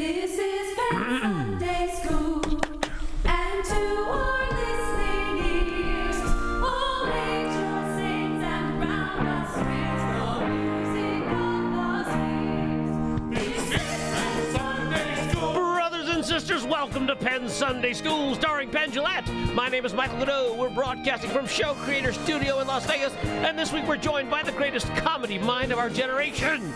This is Penn Sunday School, and to our listening ears, all angels sings and round us rings the music of the spheres. This is Penn Sunday School. Brothers and sisters, welcome to Penn Sunday School, starring Penn Gillette. My name is Michael Godot. We're broadcasting from Show Creator Studio in Las Vegas, and this week we're joined by the greatest comedy mind of our generation.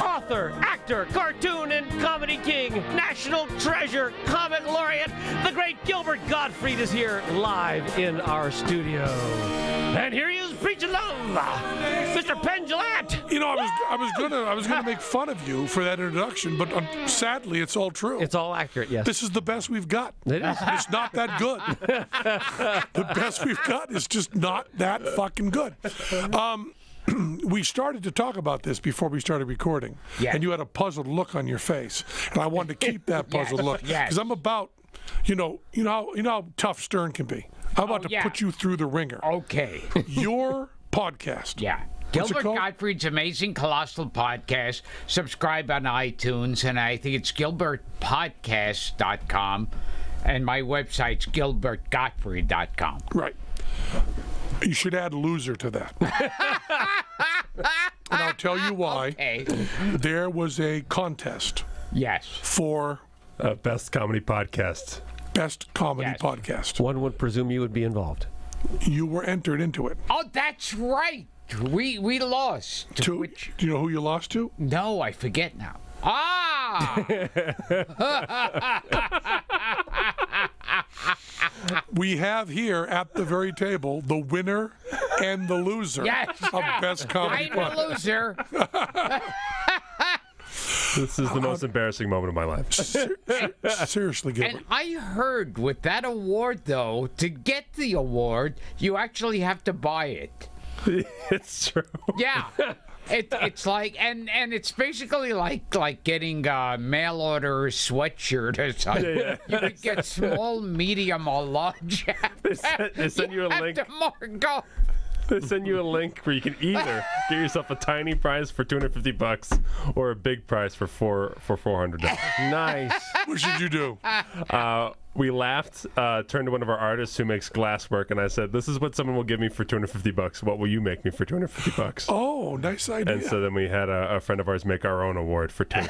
Author, actor, cartoon, and comedy king, national treasure, comic laureate, the great Gilbert Gottfried is here live in our studio. And here he is preaching love, Mr. Penn Gillette. You know, I was gonna make fun of you for that introduction, but sadly, it's all true. It's all accurate, yes. This is the best we've got. It is. It's not that good. The best we've got is just not that fucking good. We started to talk about this before we started recording, and you had a puzzled look on your face, and I wanted to keep that puzzled look because I'm about, you know how tough Stern can be. I'm about to put you through the ringer. Okay. Your podcast. Yeah. Gilbert Gottfried's Amazing Colossal Podcast. Subscribe on iTunes, and I think it's gilbertpodcast.com, and my website's gilbertgottfried.com. Right. You should add loser to that. And I'll tell you why. Okay. There was a contest. Yes. For best comedy podcast. Best comedy podcast. One would presume you would be involved. You were entered into it. Oh, that's right. We lost. Do you know who you lost to? No, I forget now. Ah! We have here at the very table the winner and the loser of Best Comedy I'm Podcast. a loser. This is the most embarrassing moment of my life. Seriously, Gilbert. And I heard with that award, though, to get the award, you actually have to buy it. It's true. Yeah. It's like, and it's basically like getting a mail order sweatshirt or something. Yeah. You could get small, medium, or large. They send you a link. Have to mark up. They send you a link where you can either get yourself a tiny prize for $250 or a big prize for $400. Nice. What should you do? We laughed, turned to one of our artists who makes glasswork, and I said, "This is what someone will give me for $250. What will you make me for $250?" Oh, nice idea. And so then we had a friend of ours make our own award for $250.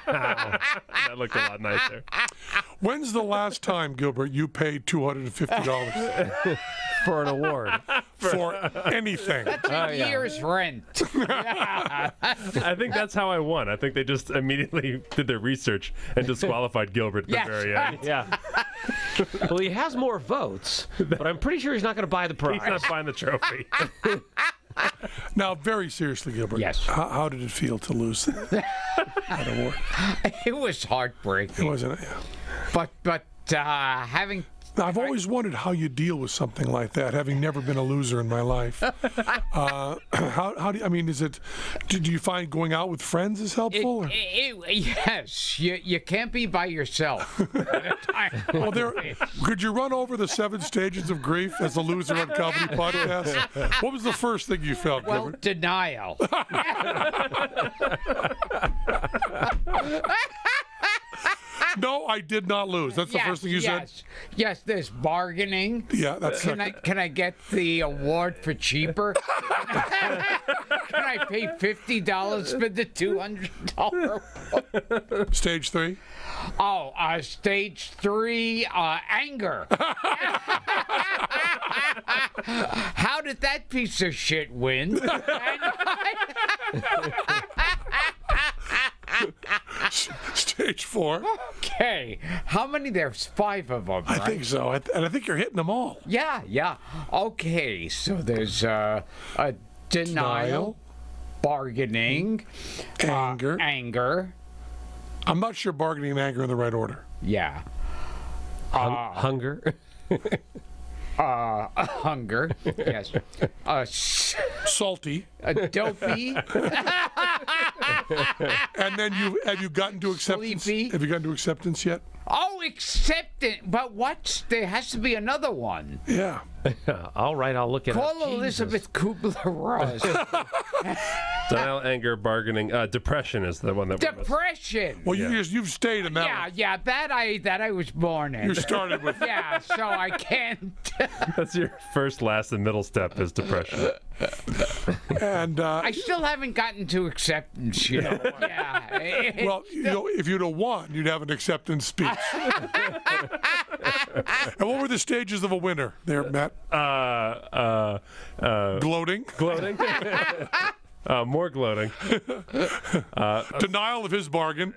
That looked a lot nicer. When's the last time, Gilbert, you paid $250 For an award. for anything? That's a year's rent. I think that's how I won. I think they just immediately did their research and disqualified Gilbert at the very end. Yeah. Well, he has more votes, but I'm pretty sure he's not going to buy the prize. He's not buying the trophy. Now, very seriously, Gilbert. Yes. How did it feel to lose that award? It was heartbreaking. Wasn't it? Yeah. But having... Now, I've always wondered how you deal with something like that, having never been a loser in my life. How do you, I mean, do you find going out with friends is helpful? Or? Yes, you can't be by yourself. Well, could you run over the 7 stages of grief as a loser on Comedy Podcast? What was the first thing you felt, Well, Gilbert? denial. No, I did not lose. That's the first thing you said? Yes, there's bargaining. Yeah, that's Can I get the award for cheaper? Can I pay $50 for the $200 award? Stage 3? Oh, stage 3, anger. How did that piece of shit win? Stage 4? Okay, how many? There's 5 of them, right? I think so, and I think you're hitting them all. Yeah. Okay, so there's a denial, bargaining, Anger. I'm not sure bargaining and anger are in the right order. Yeah. Hunger. Hunger. Yes. Salty. Dopey. And then have you gotten to acceptance? Sleepy. Have you gotten to acceptance yet? Oh, acceptance. But there has to be another one. Yeah. All right, I'll look it up. Call Jesus. Elizabeth Kubler-Ross. Denial, anger, bargaining. Depression is the one that. Depression. Well, you've stayed in that one. Yeah, that I was born in. You started with. Yeah, so I can't. That's your first, last, and middle step is depression. And I still haven't gotten to acceptance yet. Yeah. well, if you'd have won, you'd have an acceptance speech. And what were the stages of a winner there, Matt? Gloating. Gloating. More gloating. Denial of his bargain.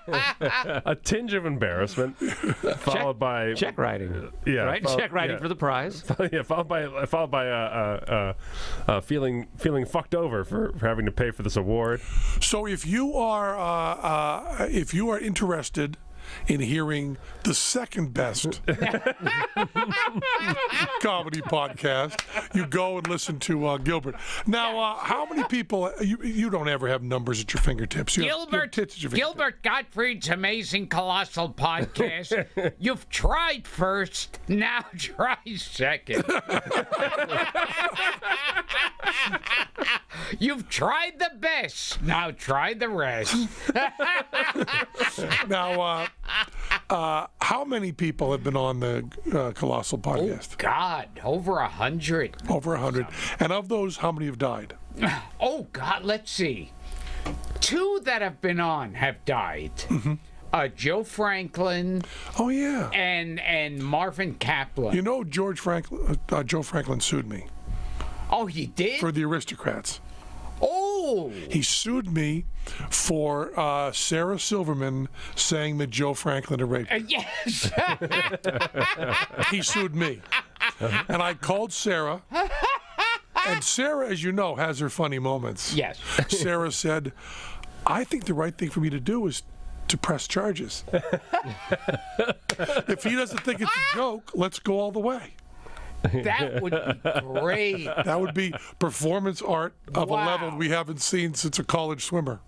A tinge of embarrassment, followed by Check writing. Yeah, Right? Check writing for the prize. Yeah, followed by feeling fucked over for having to pay for this award. So if you are interested in hearing the second best comedy podcast, you go and listen to Gilbert. Now, how many people? You don't ever have numbers at your fingertips. You have tits at your fingertips. Gilbert Gottfried's amazing colossal podcast. You've tried first, now try second. You've tried the best, now try the rest. Now, how many people have been on the Colossal podcast? God, over 100. Over 100. And of those, how many have died? Oh, God, let's see. 2 that have been on have died. Joe Franklin Oh, yeah. and Marvin Kaplan. You know, Joe Franklin sued me Oh, he did? for the Aristocrats. Oh! He sued me for Sarah Silverman saying that Joe Franklin had raped her. Yes! He sued me. And I called Sarah. And Sarah, as you know, has her funny moments. Yes. Sarah said, I think the right thing for me to do is to press charges. If he doesn't think it's a joke, let's go all the way. That would be great. That would be performance art of Wow. a level we haven't seen since a college swimmer.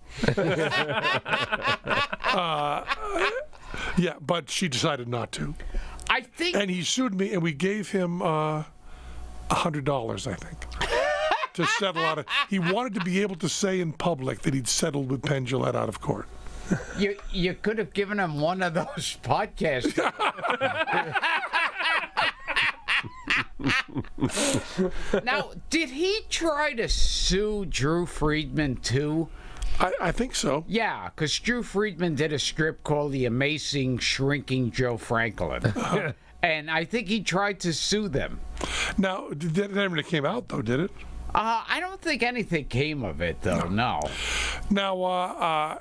Yeah, but she decided not to. I think And he sued me, and we gave him $100, I think, to settle out. He wanted to be able to say in public that he'd settled with Penn out of court. you could have given him one of those podcasts. Now, did he try to sue Drew Friedman too? I think so. Yeah, because Drew Friedman did a strip called The Amazing Shrinking Joe Franklin. And I think he tried to sue them. Now, that never came out, though, did it? I don't think anything came of it, though, no. Now,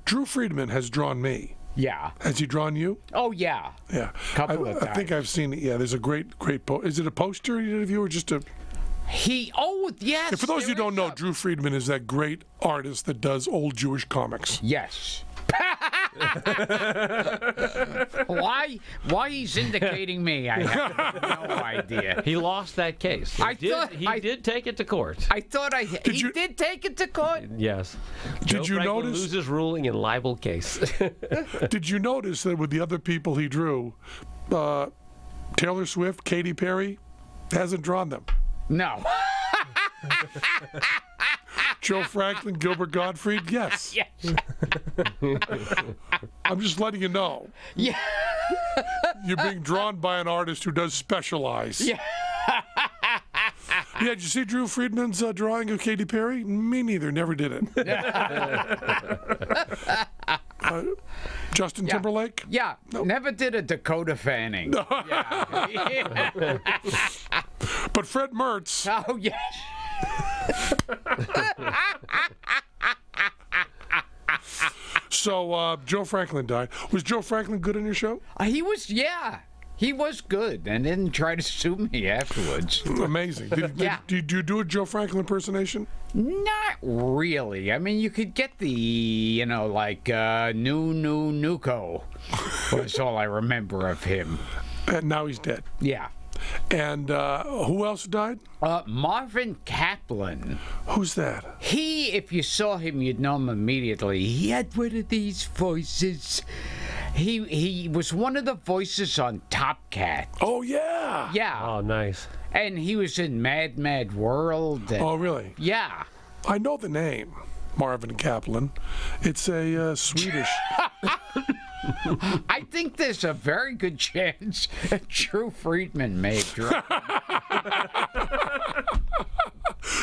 Drew Friedman has drawn me. Yeah. Has he drawn you? Oh, yeah. Yeah. Couple of I think times. I've seen it. Yeah, there's a great Is it a poster he did of you or just a... Yes. And for those who there don't is know, a- Drew Friedman is that great artist that does old Jewish comics. Yes. Why he's indicating me, I have no idea. He lost that case. He did take it to court. I thought he you- did take it to court. Yes. Did you Franklin notice- loses ruling in libel case. Did you notice that with the other people he drew, Taylor Swift, Katy Perry, hasn't drawn them? No. Joe Franklin, Gilbert Gottfried, yes. Yes. I'm just letting you know. Yeah. You're being drawn by an artist who does specialize. Yeah. Yeah, did you see Drew Friedman's drawing of Katy Perry? Me neither, never did it. Justin Timberlake? Yeah. Never did a Dakota Fanning. Yeah. But Fred Mertz, Oh, yes. so Joe Franklin died. Was Joe Franklin good on your show? He was good and didn't try to sue me afterwards. Amazing. Yeah. Did you do a Joe Franklin impersonation? Not really. I mean, you could get the, Nuco was all I remember of him. And now he's dead. Yeah. And who else died? Marvin Kaplan. Who's that? He, if you saw him, you'd know him immediately. He had one of these voices. He was one of the voices on Top Cat. Oh, yeah. Yeah. Oh, nice. And he was in Mad Mad World. And, Oh, really? yeah. I know the name, Marvin Kaplan. It's a Swedish. I think there's a very good chance that Drew Friedman may have dropped.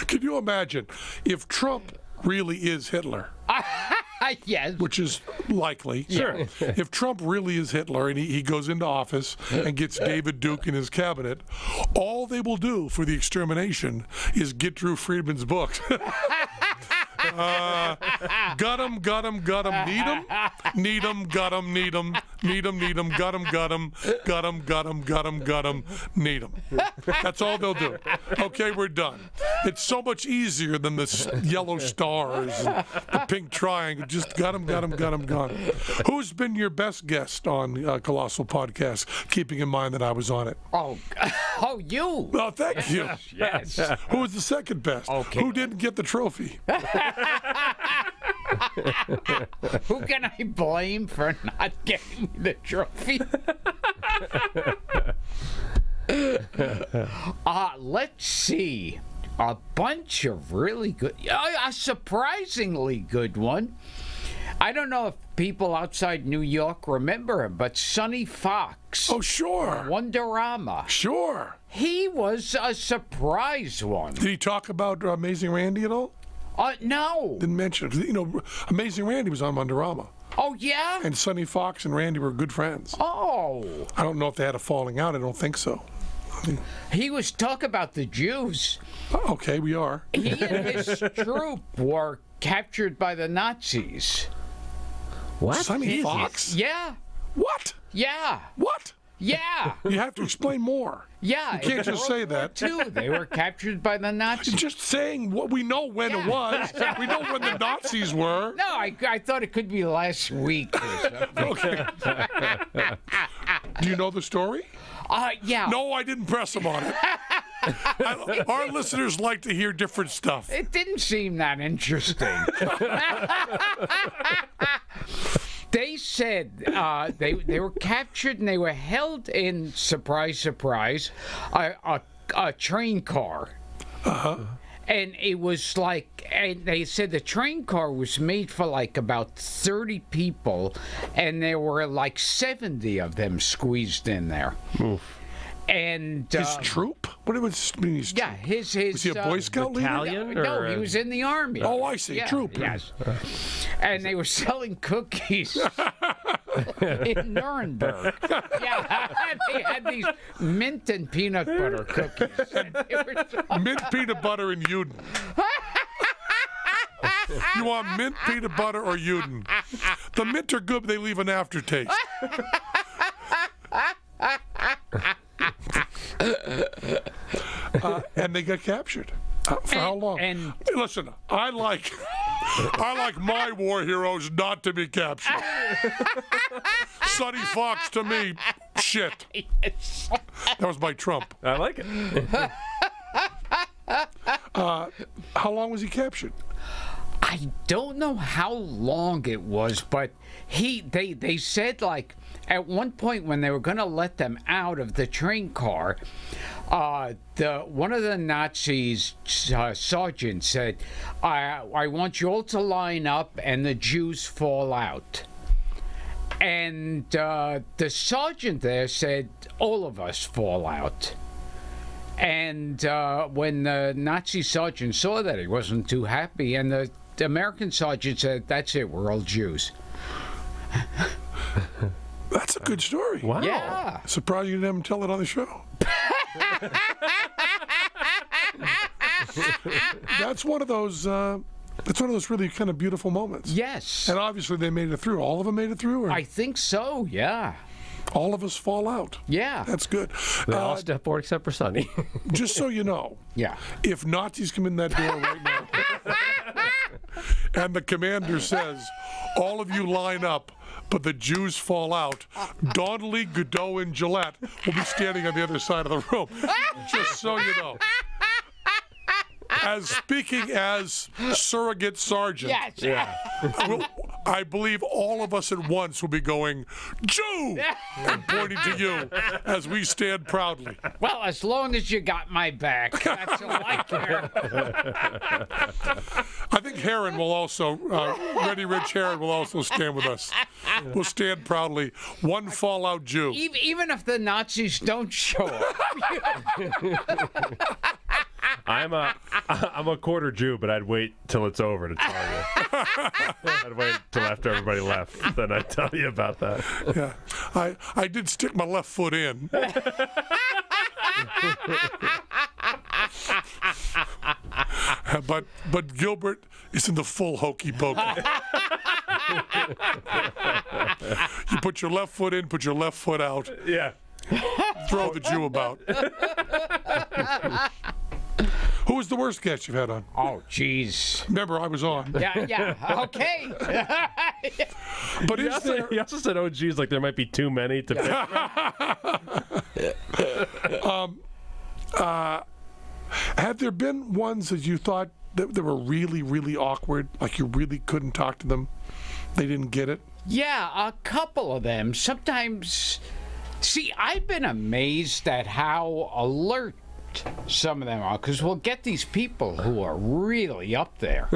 Can you imagine if Trump really is Hitler? Yes. Which is likely. Sure. If Trump really is Hitler and he goes into office and gets David Duke in his cabinet, all they will do for the extermination is get Drew Friedman's books. Got him, need him, got him, need him, got him, need him. That's all they'll do. Okay, we're done. It's so much easier than the yellow stars and the pink triangle. Just got him, gone. Who's been your best guest on Colossal Podcast, keeping in mind that I was on it? Oh, you. Oh, thank you. Yes. Who was the second best? Okay. Who didn't get the trophy? Who can I blame for not getting the trophy? Let's see. A bunch of really good, a surprisingly good one. I don't know if people outside New York remember him, but Sonny Fox, Oh, sure. Wonderama. Sure. He was a surprise one. Did he talk about Amazing Randy at all? Didn't No. mention it. You know, Amazing Randy was on Wonderama. Oh, yeah? And Sonny Fox and Randy were good friends. Oh. I don't know if they had a falling out. I don't think so. He was talking about the Jews. Okay, we are. He and his troop were captured by the Nazis. What? Sonny Fox? Yeah. What? Yeah. What? Yeah. You have to explain more. Yeah. You can't in just say World War that. II, they were captured by the Nazis. Just saying what we know when it was. We know when the Nazis were. No, I thought it could be last week or something. Okay. Do you know the story? Yeah. No, I didn't press him on it. Our listeners like to hear different stuff. It didn't seem that interesting. They said they were captured and they were held in, surprise, surprise, a train car. Uh-huh. And it was like, and they said the train car was made for like about 30 people, and there were like 70 of them squeezed in there. Oof. And His troop? What did it mean? His yeah, his Was he a Boy Scout leader? battalion? No, or, he was in the army. Oh, I see. Yeah, Troop. Yes. And they were selling cookies in Nuremberg. Yeah, they had these mint and peanut butter cookies. And they were Mint peanut butter and Uden. You want mint peanut butter or Uden? The mint are good, but they leave an aftertaste. And they got captured. For how long? and- Listen, I like my war heroes not to be captured. Sonny Fox to me, shit. That was my Trump. I like it. How long was he captured? I don't know how long it was, but they said like at one point when they were going to let them out of the train car, one of the Nazis sergeants said, "I want you all to line up and the Jews fall out." And the sergeant there said, "All of us fall out." And when the Nazi sergeant saw that, he wasn't too happy, and the American sergeant said, "That's it, we're all Jews." That's a good story. Wow. Yeah. Surprised you didn't have him tell it on the show. That's one of those. That's one of those really kind of beautiful moments. Yes. And obviously they made it through. All of them made it through, or I think so, yeah. all of us fall out. Yeah. That's good. They all step forward except for Sonny. Just so you know, Yeah. if Nazis come in that door right now, and the commander says, "All of you line up, but the Jews fall out," Donnelly, Godot, and Gillette will be standing on the other side of the room. Just so you know. Speaking as surrogate sergeant. Yes. Yeah. I believe all of us at once will be going, Jew! And pointing to you as we stand proudly. Well, as long as you got my back, that's all I care. I think Heron will also, Ready Rich Heron will also stand with us. We'll stand proudly. One fallout Jew. Even if the Nazis don't show up. I'm a quarter Jew, but I'd wait till it's over to tell you. I'd wait till after everybody left, then I'd tell you about that. Yeah, I did stick my left foot in. But Gilbert is in the full hokey pokey. You put your left foot in, put your left foot out. Yeah. Throw the Jew about. Who was the worst guest you've had on? Oh, jeez. Remember, I was on. Yeah, okay. But is there... He also said, oh, geez, like there might be too many to pick from. Have there been ones that you thought that were really, really awkward? Like you really couldn't talk to them? They didn't get it? Yeah, a couple of them. Sometimes... See, I've been amazed at how alert some of them are, because we'll get these people who are really up there.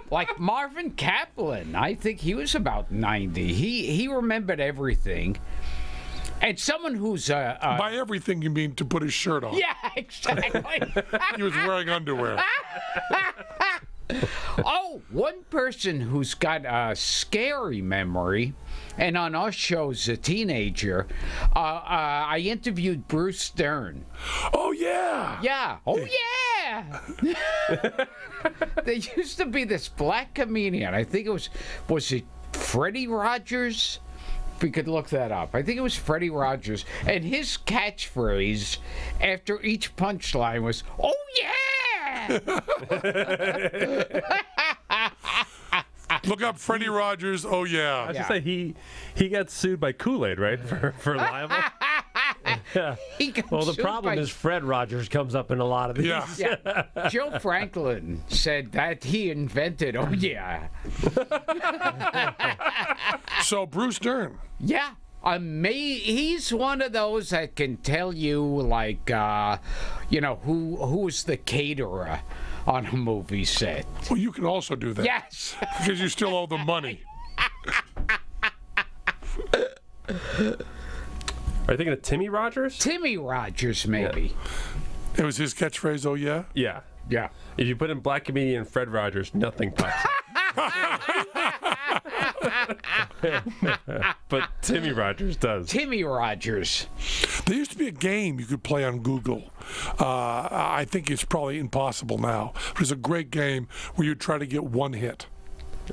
Like Marvin Kaplan, I think he was about 90. He remembered everything. And someone who's By everything, you mean to put his shirt on. yeah, exactly. He was wearing underwear. Oh, one person who's got a scary memory, and on our show as a teenager, I interviewed Bruce Dern. Oh, yeah. Yeah. Oh, yeah. There used to be this black comedian. I think it was it Freddie Rogers? If we could look that up. I think it was Freddie Rogers. And his catchphrase after each punchline was, oh, yeah. Look up Freddie Rogers. Oh, I yeah. was just say he got sued by Kool-Aid, right, for libel. Yeah. Well, the problem is Fred Rogers comes up in a lot of these. Yeah. Yeah. Joe Franklin said that he invented, oh, yeah. So, Bruce Dern. Yeah. He's one of those that can tell you, like, who's the caterer on a movie set. Well, you can also do that. Yes. Because you still owe them money. Are you thinking of Timmy Rogers? Timmy Rogers, maybe. It was his catchphrase, oh, yeah? Yeah. Yeah. If you put in black comedian Fred Rogers, nothing pops up. But Timmy Rogers does. Timmy Rogers. There used to be a game you could play on Google. I think it's probably impossible now. It was a great game where you'd try to get one hit.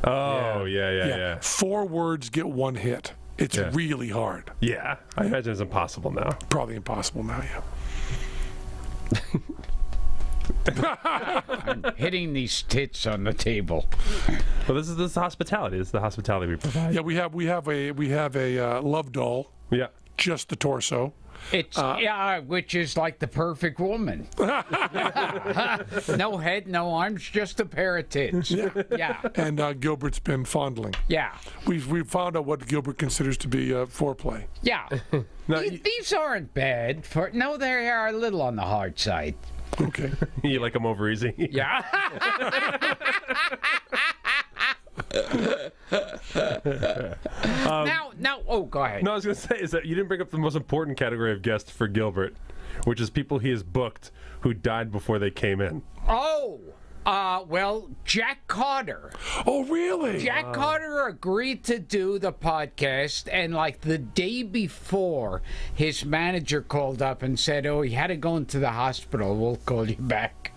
Oh, yeah. 4 words get 1 hit. It's really hard. Yeah, I imagine it's impossible now. Probably impossible now, yeah. I'm hitting these tits on the table. Well, this is hospitality. This is the hospitality we provide. Yeah, we have a love doll. Yeah. Just the torso. It's which is like the perfect woman. No head, no arms, just a pair of tits. Yeah. And Gilbert's been fondling. Yeah. We've found out what Gilbert considers to be foreplay. Yeah. No, These aren't bad. No, they are a little on the hard side. Okay. you like them over easy? Yeah. Now, oh, go ahead. No, I was going to say is that you didn't bring up the most important category of guests for Gilbert, which is people he has booked who died before they came in. Oh, well, Jack Carter. Oh, really? Jack Carter agreed to do the podcast, and like the day before, his manager called up and said, oh, he had to go into the hospital. We'll call you back.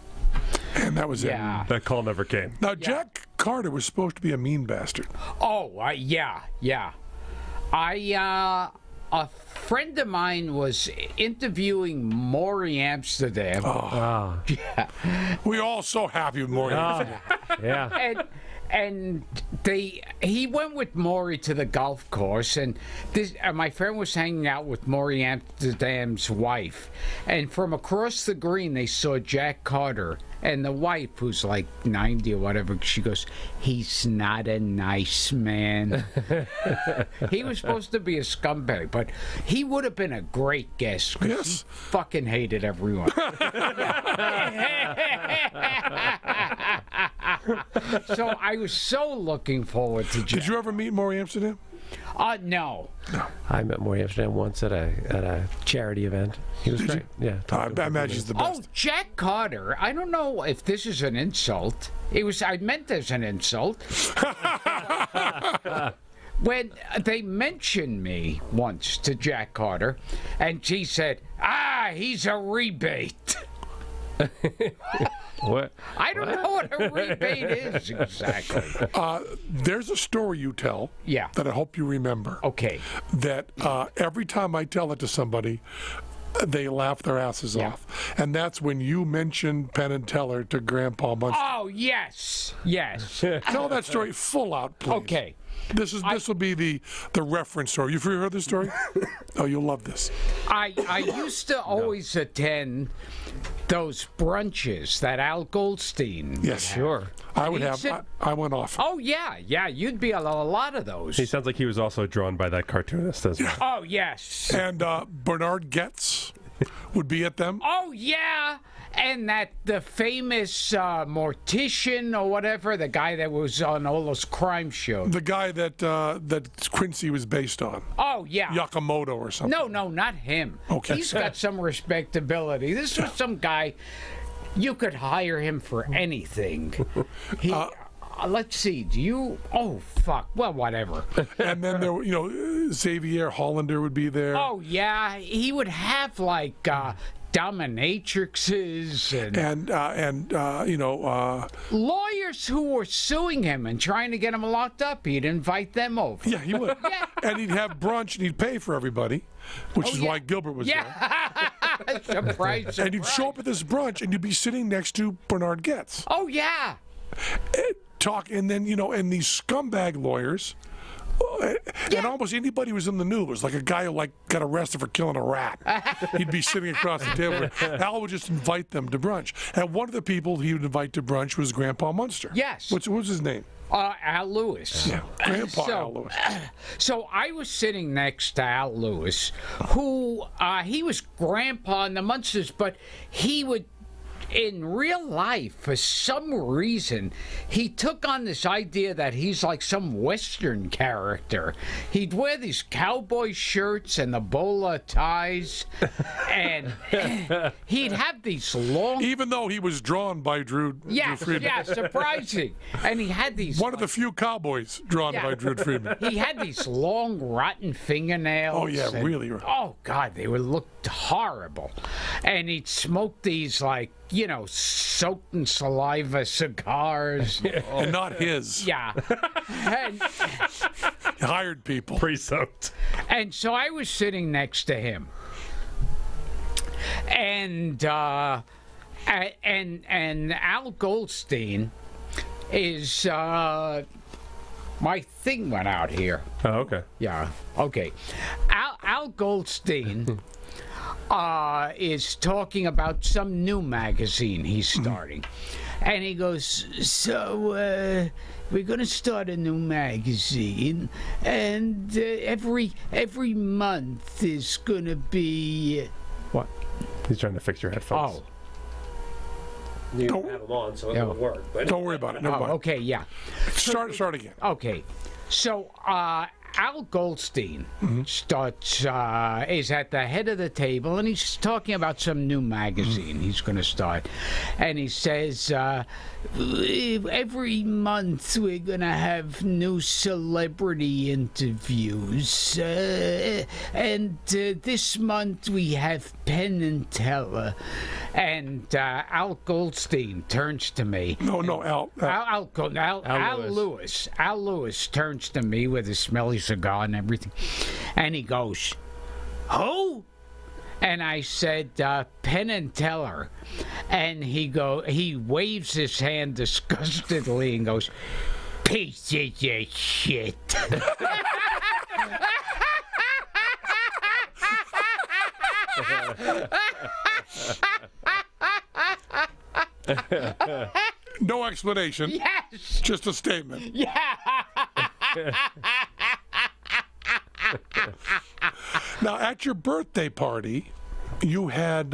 And that was Yeah. it. That call never came. Now, Jack Carter was supposed to be a mean bastard. Oh, yeah. A friend of mine was interviewing Maury Amsterdam. Oh. Yeah. We're all so happy with Morgan. Yeah. And he went with Maury to the golf course, and my friend was hanging out with Maury Amsterdam's wife, and from across the green they saw Jack Carter And the wife, who's like 90 or whatever, she goes, "He's not a nice man." He was supposed to be a scumbag, but he would have been a great guest. 'Cause Yes. he fucking hated everyone. So I was so looking forward to Jack. Did you ever meet Maury Amsterdam? No. I met Maury Amsterdam once at a charity event. He was great. Yeah. I imagine he's the best. Oh, Jack Carter. I don't know if this is an insult. I meant as an insult. When they mentioned me once to Jack Carter, and she said, he's a rebate. What? I don't know what a rebate is exactly. There's a story you tell Yeah. that I hope you remember. Okay. That every time I tell it to somebody, they laugh their asses Yeah. off. And that's when you mentioned Penn and Teller to Grandpa Munster. Oh, yes. Yes. Tell that story full out, please. Okay. This will be the reference story. You've heard this story? Oh, you'll love this. I used to always attend those brunches that Al Goldstein. Yes, Sure. I would He have. said- I went off. Oh yeah, you'd be a lot of those. He sounds like he was also drawn by that cartoonist as well. Oh yes. And Bernard Getz would be at them. Oh yeah. And the famous mortician or whatever, the guy that was on all those crime shows. The guy that Quincy was based on, Oh yeah. Yakamoto or something. No, not him. Okay. He's got some respectability. This was some guy. You could hire him for anything. He. Let's see. Do you? Oh fuck. Well, whatever. And then there, Xavier Hollander would be there. Oh yeah, he would have like dominatrixes and lawyers who were suing him and trying to get him locked up. He'd invite them over. Yeah, he would. Yeah. And he'd have brunch and he'd pay for everybody, which is yeah. why Gilbert was there. Yeah. Surprise. And you'd show up at this brunch and you'd be sitting next to Bernard Getz. Oh yeah. And then, and these scumbag lawyers. And almost anybody who was in the news, like a guy who got arrested for killing a rat. He'd be sitting across the table. Al would just invite them to brunch. And one of the people he would invite to brunch was Grandpa Munster. Yes. What was his name? Al Lewis. Yeah, Grandpa Al Lewis. So I was sitting next to Al Lewis, who he was Grandpa in the Munsters, but he would. In real life, for some reason, he took on this idea that he's like some Western character. He'd wear these cowboy shirts and the bowler ties, and he'd have these long... Even though he was drawn by Drew Friedman. Yeah, surprising. And he had these... One of the few cowboys drawn by Drew Friedman. He had these long, rotten fingernails. Oh, yeah, and- really. Oh, God, they would look horrible. And he'd smoke these, soaked in saliva cigars. And not his. Yeah. And, He hired people. Pre-soaked. and so I was sitting next to him. And Al Goldstein is my thing went out here. Oh, okay. Yeah. Okay. Al Goldstein is talking about some new magazine he's starting. And he goes, so we're going to start a new magazine, and every month is going to be... What? He's trying to fix your headphones. Oh, You Don't- have them on, so it Yeah. won't work. But Don't worry about it. Never mind. okay, yeah. Start again. Okay. So, Al Goldstein starts is at the head of the table, and he's talking about some new magazine he's going to start, and he says every month we're going to have new celebrity interviews, and this month we have Penn and Teller, and Al Goldstein turns to me. No, Al. Al Lewis turns to me with his smelly cigar and everything, and he goes, "Who?" And I said, "Penn and Teller," and he waves his hand disgustedly and goes, "Piece of your shit." No explanation. Yes. Just a statement. Yeah. Now, at your birthday party, you had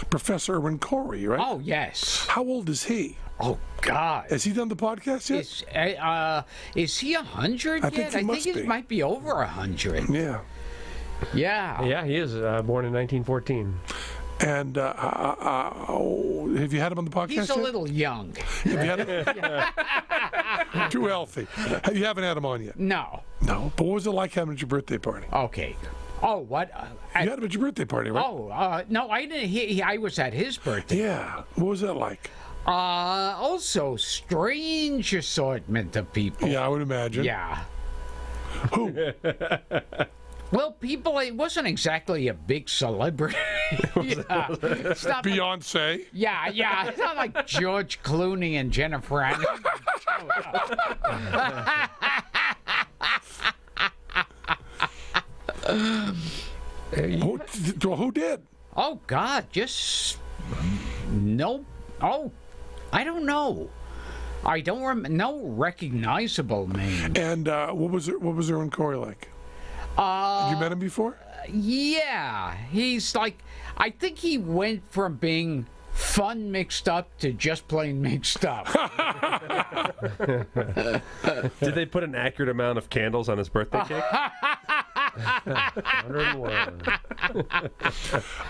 Professor Erwin Corey, right? Oh, yes. How old is he? Oh, God. Has he done the podcast yet? Is he 100 I think yet? he must be. might be over 100. Yeah. Yeah. Yeah, he is born in 1914. And have you had him on the podcast He's a yet? little young. Have you had him? Too healthy. You haven't had him on yet? No. No. But what was it like having at your birthday party? Okay. Oh, what? You had him at your birthday party, right? No, I didn't. I was at his birthday. Yeah. What was that like? Also, strange assortment of people. Yeah, I would imagine. Yeah. Who? Well, people, it wasn't exactly a big celebrity. Yeah. It's not like, Beyonce. yeah. It's not like George Clooney and Jennifer Aniston. Who did? Oh, God, just no. Oh, I don't know. I don't no recognizable name. And what was Erwin Corey like? Had you met him before? Yeah, he's like, I think he went from being fun mixed up to just plain mixed up. Did they put an accurate amount of candles on his birthday cake? 101.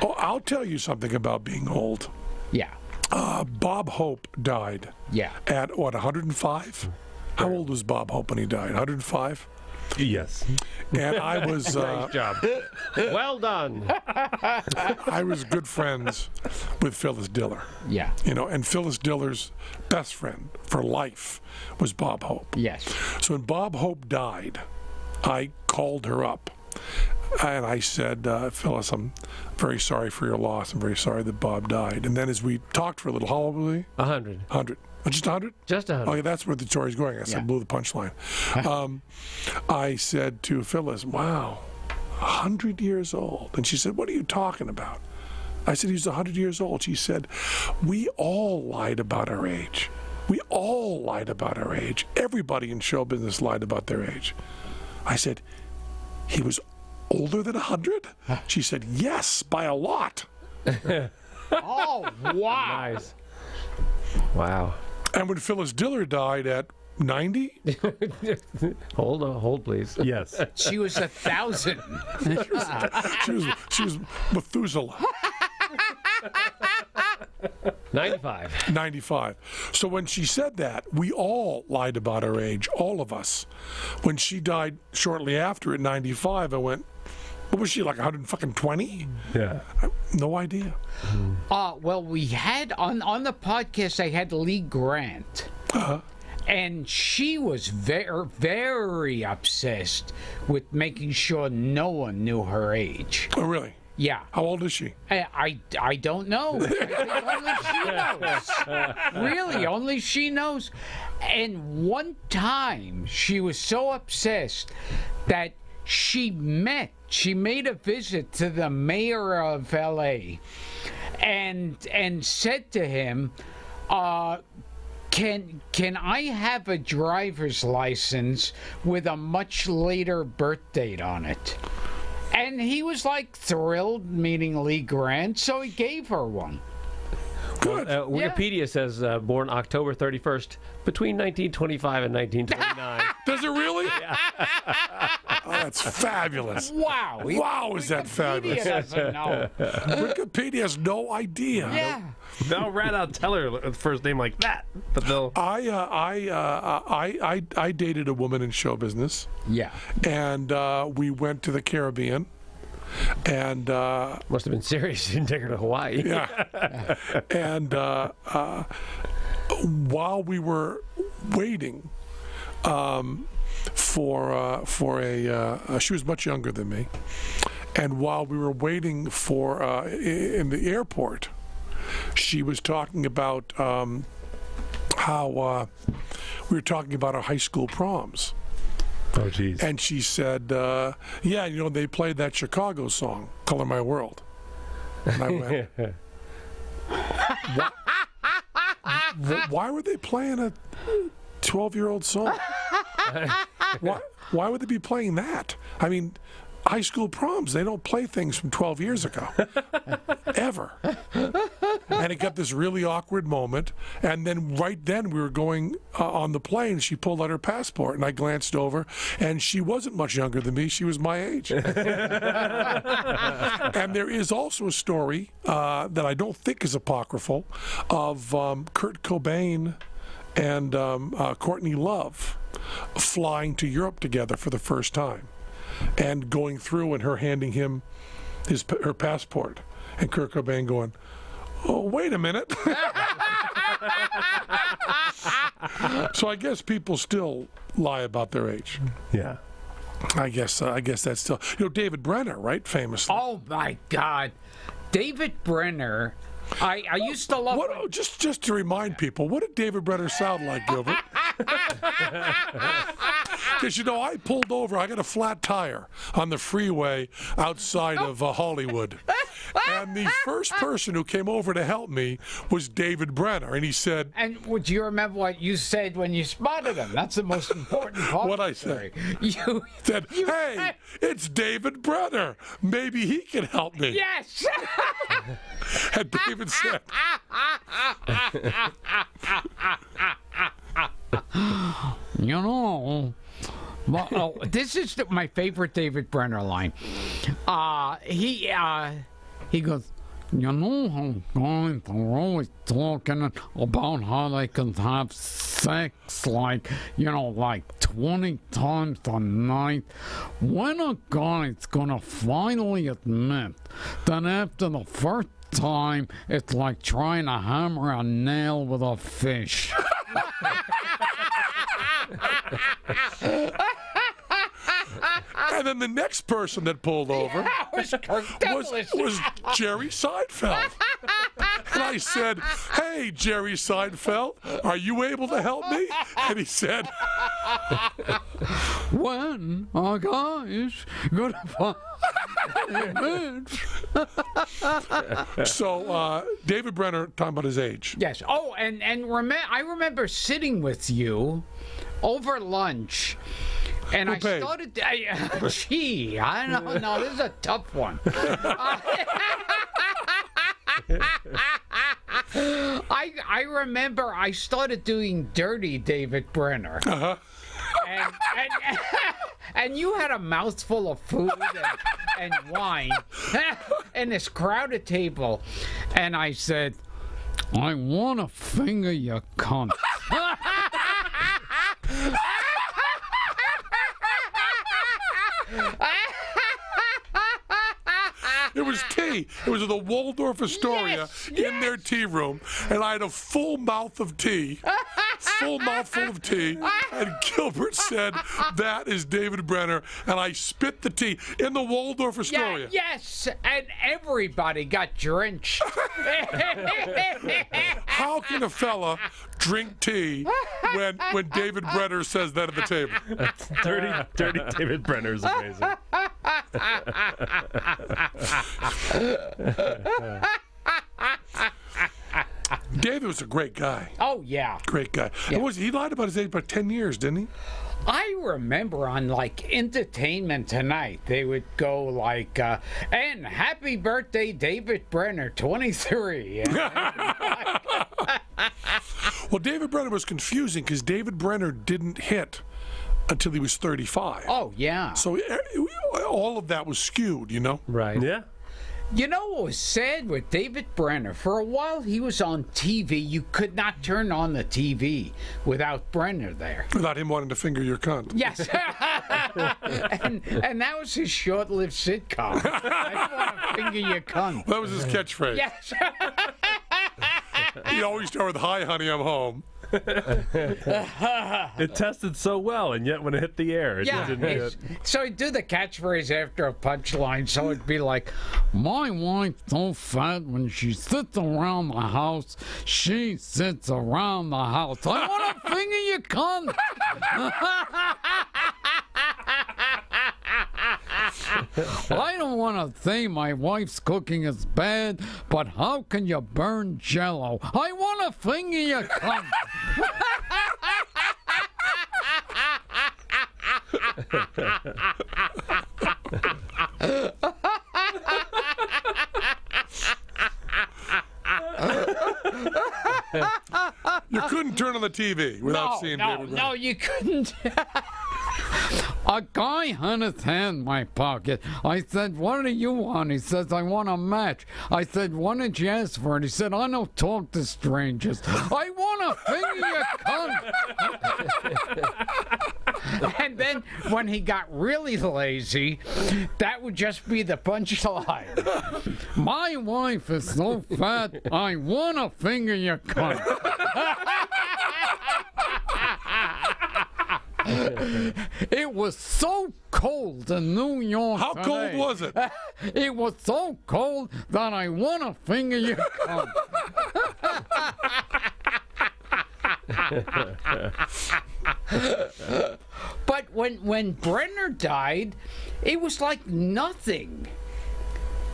Oh, I'll tell you something about being old. Yeah, Bob Hope died yeah. at, what, 105? How old was Bob Hope when he died? 105? Yes. And I was Nice job. Well done. I was good friends with Phyllis Diller. Yeah. You know, and Phyllis Diller's best friend for life was Bob Hope. Yes. So when Bob Hope died, I called her up and I said, Phyllis, I'm very sorry for your loss. I'm very sorry that Bob died. And then as we talked for a little, how old was he? 100. 100. Just 100? Just 100. Oh, yeah, that's where the story's going. I said, Yeah. blew the punchline. I said to Phyllis, wow, 100 years old. And she said, what are you talking about? I said, he's 100 years old. She said, we all lied about our age. We all lied about our age. Everybody in show business lied about their age. I said, he was older than 100? She said, yes, by a lot. Oh, wow. Nice. Wow. And when Phyllis Diller died at 90, Hold, please. Yes. She was 1,000. she was Methuselah. 95. 95. So when she said that, we all lied about our age, all of us. When she died shortly after at 95, I went, what was she, like 120? Yeah. No idea. Well, we had on the podcast, I had Lee Grant. And she was very, very obsessed with making sure no one knew her age. Oh, really? Yeah. How old is she? I don't know. I think only she knows. Really, only she knows. And one time, she was so obsessed that she made a visit to the mayor of L.A. and said to him, Can I have a driver's license with a much later birth date on it? And he was like thrilled, meeting Lee Grant, so he gave her one. Good. Wikipedia says born October 31st, between 1925 and 1929. Does it really? Oh, that's fabulous. Wow. Wow, is that Wikipedia fabulous? doesn't know. Wikipedia has no idea. Yeah. They'll rat out tell her first name like that, but they'll. I dated a woman in show business, Yeah. and we went to the Caribbean, and Must have been serious. You didn't take her to Hawaii. yeah, and while we were waiting for a, she was much younger than me, and while we were waiting for in the airport, she was talking about how we were talking about our high school proms. Oh, geez. And she said, yeah, you know, they played that Chicago song, Color My World. And I went, Why were they playing a 12-year-old song? Why would they be playing that? I mean, high school proms, they don't play things from 12 years ago. Ever. And it got this really awkward moment. And then right then we were going on the plane. She pulled out her passport, and I glanced over, and she wasn't much younger than me. She was my age. And there is also a story that I don't think is apocryphal of Kurt Cobain and Courtney Love flying to Europe together for the first time and going through and her handing him her passport and Kurt Cobain going, "Oh, wait a minute." So I guess people still lie about their age. Yeah. I guess that's still, David Brenner, right? Famously. Oh my God, David Brenner. I used to love. Just to remind people, what did David Brenner sound like, Gilbert? Because I pulled over. I got a flat tire on the freeway outside of Hollywood, and the first person who came over to help me was David Brenner, and he said. And would you remember what you said when you spotted him? That's the most important part. What I said? You said, "Hey, it's David Brenner. Maybe he can help me." Yes. And David said. This is my favorite David Brenner line. He goes, how guys are always talking about how they can have sex like 20 times a night. When a guy's gonna finally admit that after the first time it's like trying to hammer a nail with a fish. And then the next person that pulled over was Jerry Seinfeld. And I said, "Hey, Jerry Seinfeld, are you able to help me?" And he said, "When a guy's gonna find So, David Brenner, talking about his age. Yes. Oh, and I remember sitting with you over lunch. And Who paid? I don't know. This is a tough one. I remember I started doing Dirty David Brenner. Uh-huh. And you had a mouthful of food and wine and this crowded table. And I said, "I want to finger your cunt." It was tea. It was the Waldorf Astoria in their tea room, and I had a full mouthful of tea, and Gilbert said, "That is David Brenner," and I spit the tea in the Waldorf Astoria. Yes, and everybody got drenched. How can a fella drink tea when David Brenner says that at the table? Dirty David Brenner is amazing. David was a great guy. Oh, yeah. Great guy. Yeah. He lied about his age by 10 years, didn't he? I remember on Entertainment Tonight, they would go and happy birthday, David Brenner, 23. Well, David Brenner was confusing because David Brenner didn't hit until he was 35. Oh, yeah. So all of that was skewed, Right. Yeah. You know what was sad with David Brenner? For a while he was on TV. You could not turn on the TV without Brenner there. Without him wanting to finger your cunt. Yes. and that was his short-lived sitcom. I want to finger your cunt. That was his catchphrase. Yes. He'd always start with, "Hi, honey, I'm home." It tested so well, and yet when it hit the air, it just didn't hit. So he'd do the catchphrase after a punchline, so it'd be like, "My wife's so fat when she sits around the house, she sits around the house. I want to finger your cunt." I don't want to say my wife's cooking is bad, but how can you burn Jell-O? I want to finger your cunt. You couldn't turn on the TV without seeing David Brenner. No, you couldn't. A guy had his hand in my pocket. I said, what do you want? He says, I want a match. I said, what did you ask for? And he said, I don't talk to strangers. I want to finger your cunt. And then when he got really lazy, that would just be the punchline. My wife is so fat, I want to finger your cunt. It was so cold in New York. How cold today. was it? It was so cold that I want to finger your cunt. But when Brenner died, it was like nothing.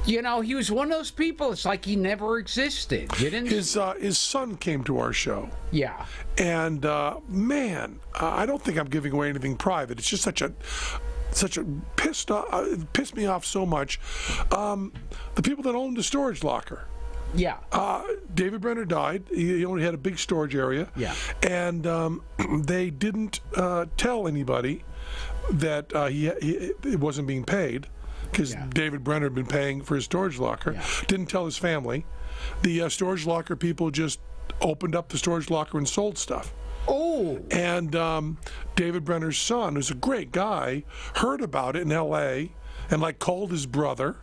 You know, he was one of those people. It's like he never existed. You didn't. His son came to our show. Yeah. And man, I don't think I'm giving away anything private. It's just such a pissed me off so much. The people that owned the storage locker. Yeah. David Brenner died. He only had a big storage area. Yeah. And they didn't tell anybody that it wasn't being paid. Because David Brenner had been paying for his storage locker. Yeah. Didn't tell his family. The storage locker people just opened up the storage locker and sold stuff. Oh. And David Brenner's son, who's a great guy, heard about it in L.A. and like called his brother,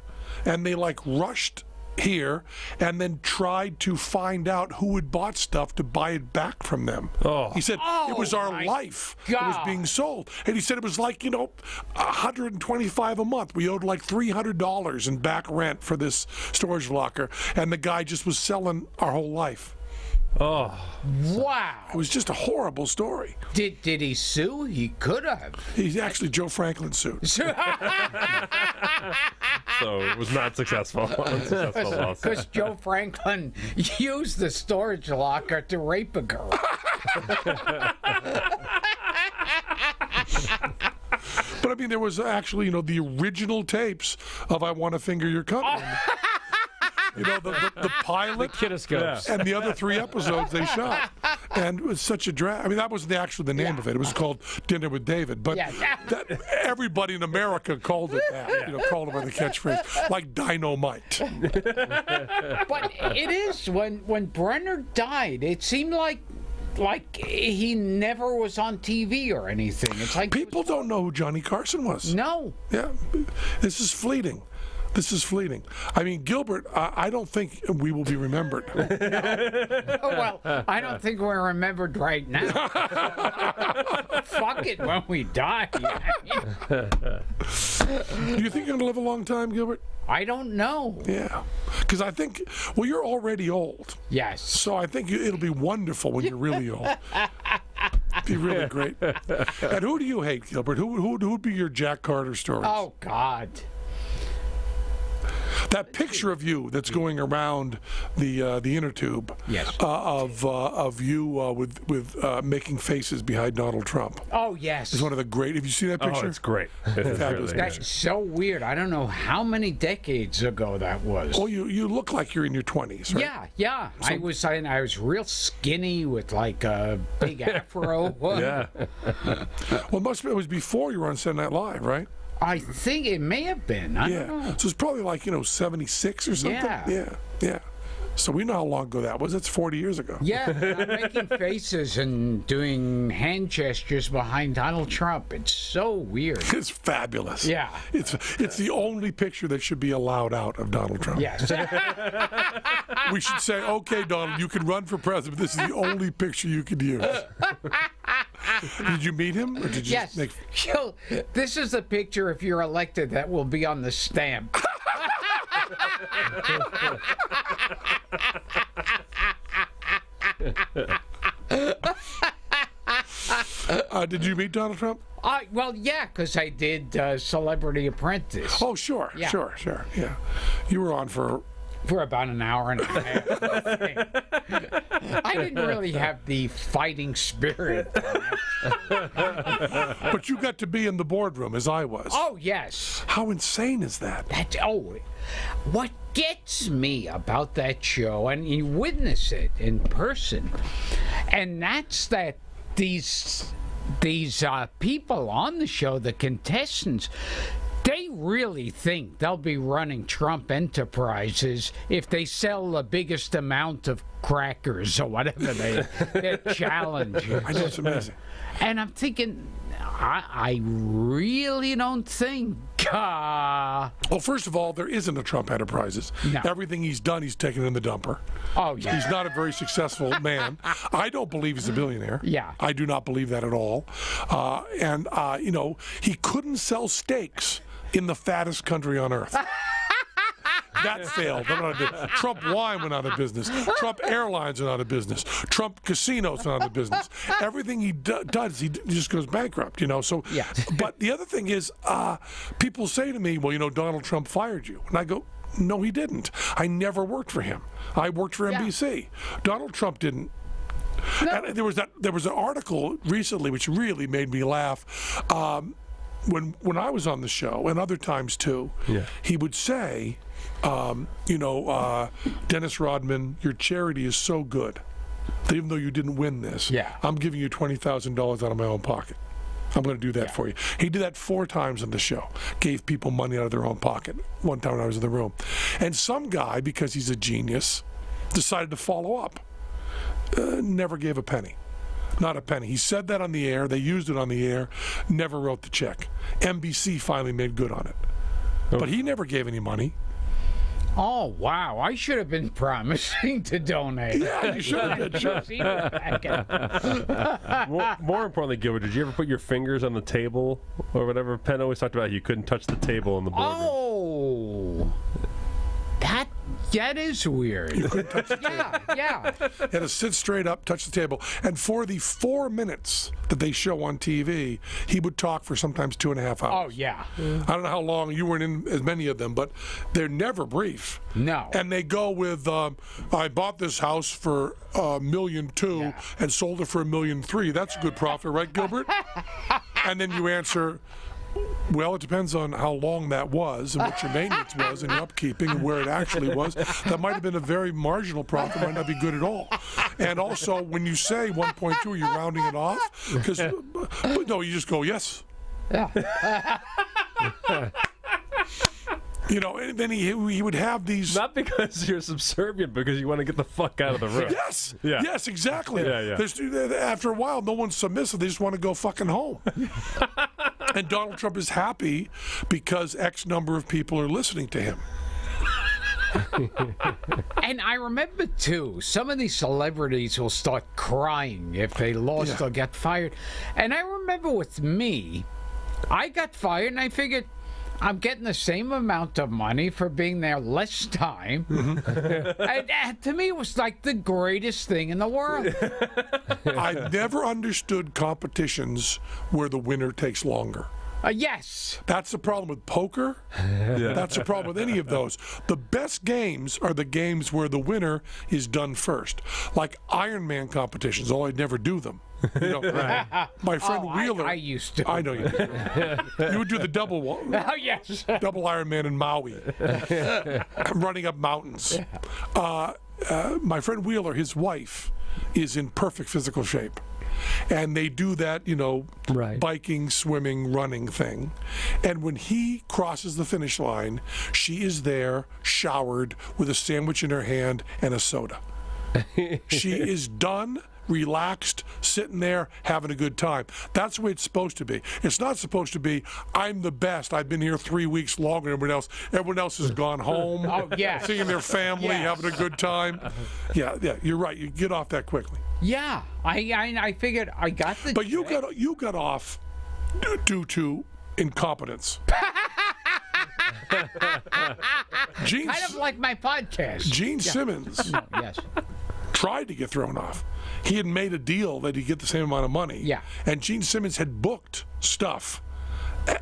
and they like rushed here and then tried to find out who had bought stuff to buy it back from them. Oh. He said it was our life that was being sold. And he said it was like, $125 a month. We owed like $300 in back rent for this storage locker. And the guy just was selling our whole life. Oh. Wow. It was just a horrible story. Did he sue? He could have. He's actually Joe Franklin sued. So it was not successful. Unsuccessful lawsuit. Because Joe Franklin used the storage locker to rape a girl. But I mean, there was actually, the original tapes of I Want to Finger Your Cunt. The pilot, Kinescopes. and the other 3 episodes they shot. And it was such a drag. I mean, that wasn't the name of it. It was called Dinner with David. But that, everybody in America called it that. Called it by the catchphrase, like dynamite. But it is, when Brenner died, it seemed like he never was on TV or anything. It's like People don't know who Johnny Carson was. No. Yeah. This is fleeting. I mean, Gilbert, I don't think we will be remembered. Well, I don't think we're remembered right now. Fuck it when we die. Do you think you're going to live a long time, Gilbert? I don't know. Yeah. Because I think, you're already old. Yes. So I think it'll be wonderful when you're really old. Be really great. And who do you hate, Gilbert? Who'd be your Jack Carter stories? Oh, God. That picture of you that's going around the inner tube. Yes. Of you with making faces behind Donald Trump. Oh, yes. It's one of the great. Have you seen that picture? Oh, it's great. It's Fabulous. really That's so weird. I don't know how many decades ago that was. Oh, you look like you're in your 20s, right? Yeah. I was real skinny with like a big afro. Yeah. Well, it was before you were on Saturday Night Live, right? I think it may have been. I don't know. So it's probably like 76 or something. Yeah. So we know how long ago that was. It's 40 years ago. Yeah, I'm making faces and doing hand gestures behind Donald Trump. It's so weird. It's fabulous. Yeah. It's the only picture that should be allowed out of Donald Trump. Yes. We should say, okay, Donald, you can run for president, but this is the only picture you can use. Did you meet him? Or did you Yes. This is the picture, if you're elected, that will be on the stamp. Did you meet Donald Trump? Well, yeah, because I did Celebrity Apprentice Oh, sure, Yeah. sure. Yeah, you were on for. for about an hour and a half. I didn't really have the fighting spirit. But you got to be in the boardroom as I was. Oh, yes. How insane is that? What gets me about that show, and you witness it in person, and that's that these people on the show, the contestants, they really think they'll be running Trump Enterprises if they sell the biggest amount of crackers or whatever their challenge is. I know, it's amazing. And I'm thinking, I really don't think. Well, first of all, there isn't a Trump Enterprises. No. Everything he's done, he's taken in the dumper. Oh, yeah. He's not a very successful man. I don't believe he's a billionaire. Yeah. I do not believe that at all. He couldn't sell steaks in the fattest country on earth. That failed. Trump wine went out of business. Trump Airlines went out of business. Trump casinos went out of business. Everything he does, he just goes bankrupt, So, Yeah. But the other thing is, people say to me, well, Donald Trump fired you. And I go, no, he didn't. I never worked for him. I worked for NBC. Donald Trump didn't. No. And there was an article recently which really made me laugh. When I was on the show, and other times too, he would say, Dennis Rodman, your charity is so good that even though you didn't win this, I'm giving you $20,000 out of my own pocket. I'm going to do that for you. He did that 4 times on the show. Gave people money out of their own pocket. One time when I was in the room. And some guy, because he's a genius, decided to follow up. Never gave a penny. Not a penny. He said that on the air. They used it on the air. Never wrote the check. NBC finally made good on it. But he never gave any money. Oh, wow. I should have been promising to donate. Yeah, you should have been. Sure. More importantly, Gilbert, did you ever put your fingers on the table or whatever? Penn always talked about you couldn't touch the table in the boardroom. Oh, that is weird. You couldn't touch the Yeah. You had to sit straight up, touch the table. And for the 4 minutes that they show on TV, he would talk for sometimes 2.5 hours. Oh, yeah. I don't know how long. You weren't in as many of them, but they're never brief. No. And they go with, I bought this house for $1.2 million and sold it for $1.3 million. That's a good profit, right, Gilbert? And then you answer, well, it depends on how long that was and what your maintenance was and your upkeeping and where it actually was. That might have been a very marginal profit, might not be good at all. And also, when you say 1.2, are you rounding it off? Because no, you just go, yes. Yeah. And then he would have these. Not because you're subservient, because you want to get the fuck out of the room. Yes. Yeah. Yes, exactly. Yeah. After a while, no one's submissive. They just want to go fucking home. And Donald Trump is happy because X number of people are listening to him. And I remember, too, some of these celebrities will start crying if they lost or get fired. And I remember with me, I got fired and I figured, I'm getting the same amount of money for being there less time. And to me, it was like the greatest thing in the world. I've never understood competitions where the winner takes longer. Yes. That's the problem with poker. That's the problem with any of those. The best games are the games where the winner is done first. Like Ironman competitions, although I'd never do them. My friend Wheeler. I used to. I know you did. You would do the double one. Oh, yes. Double Ironman in Maui. Running up mountains. My friend Wheeler, his wife, is in perfect physical shape. And they do that, biking, swimming, running thing. And when he crosses the finish line, she is there, showered, with a sandwich in her hand and a soda. She is done, relaxed, sitting there, having a good time. That's the way it's supposed to be. It's not supposed to be, I'm the best. I've been here 3 weeks longer than everyone else. Everyone else has gone home, seeing their family, having a good time. Yeah, you're right. You get off that quickly. Yeah, I figured I got the. But you got off due to incompetence. Kind of like my podcast. Gene Simmons Yes. tried to get thrown off. He had made a deal that he'd get the same amount of money. Yeah. And Gene Simmons had booked stuff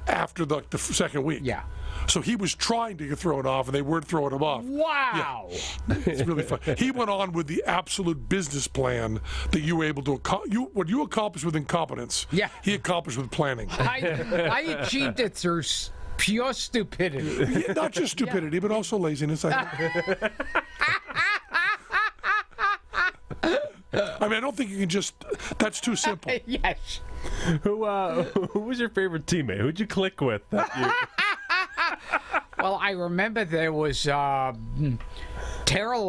after the second week. Yeah. So he was trying to get thrown off, and they weren't throwing him off. Wow. It's really fun. He went on with the absolute business plan that you were able to what you accomplished with incompetence. Yeah. He accomplished with planning. I achieved it through pure stupidity. Yeah, not just stupidity, but also laziness. I mean, I don't think you can just. That's too simple. Yes. Who was your favorite teammate? Who'd you click with? Well, I remember there was Terrell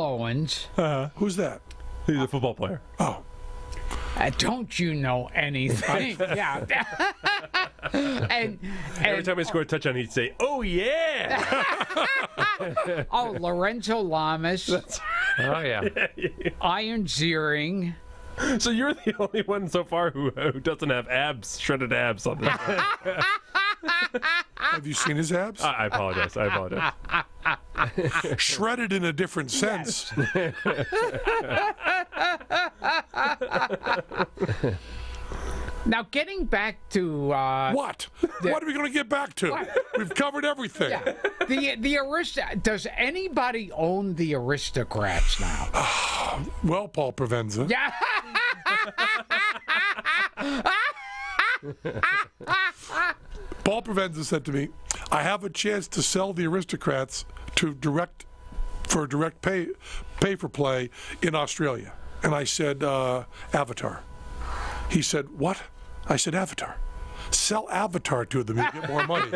Owens. Who's that? He's a football player. Oh, Don't you know anything? Yeah. and Every time he scored a touchdown, he'd say, "Oh yeah!" Lorenzo Lamas, Oh, yeah. Iron Ziering. So you're the only one so far who doesn't have abs, shredded abs on this. have you seen his abs? I apologize. Shredded in a different sense. Now, getting back to What? What are we going to get back to? We've covered everything. does anybody own the Aristocrats now? Well, Paul Provenza. Yeah. Paul Provenza said to me, "I have a chance to sell the Aristocrats to direct pay for play in Australia." And I said, Avatar. He said, "What?" I said, "Avatar. Sell Avatar to them, you get more money."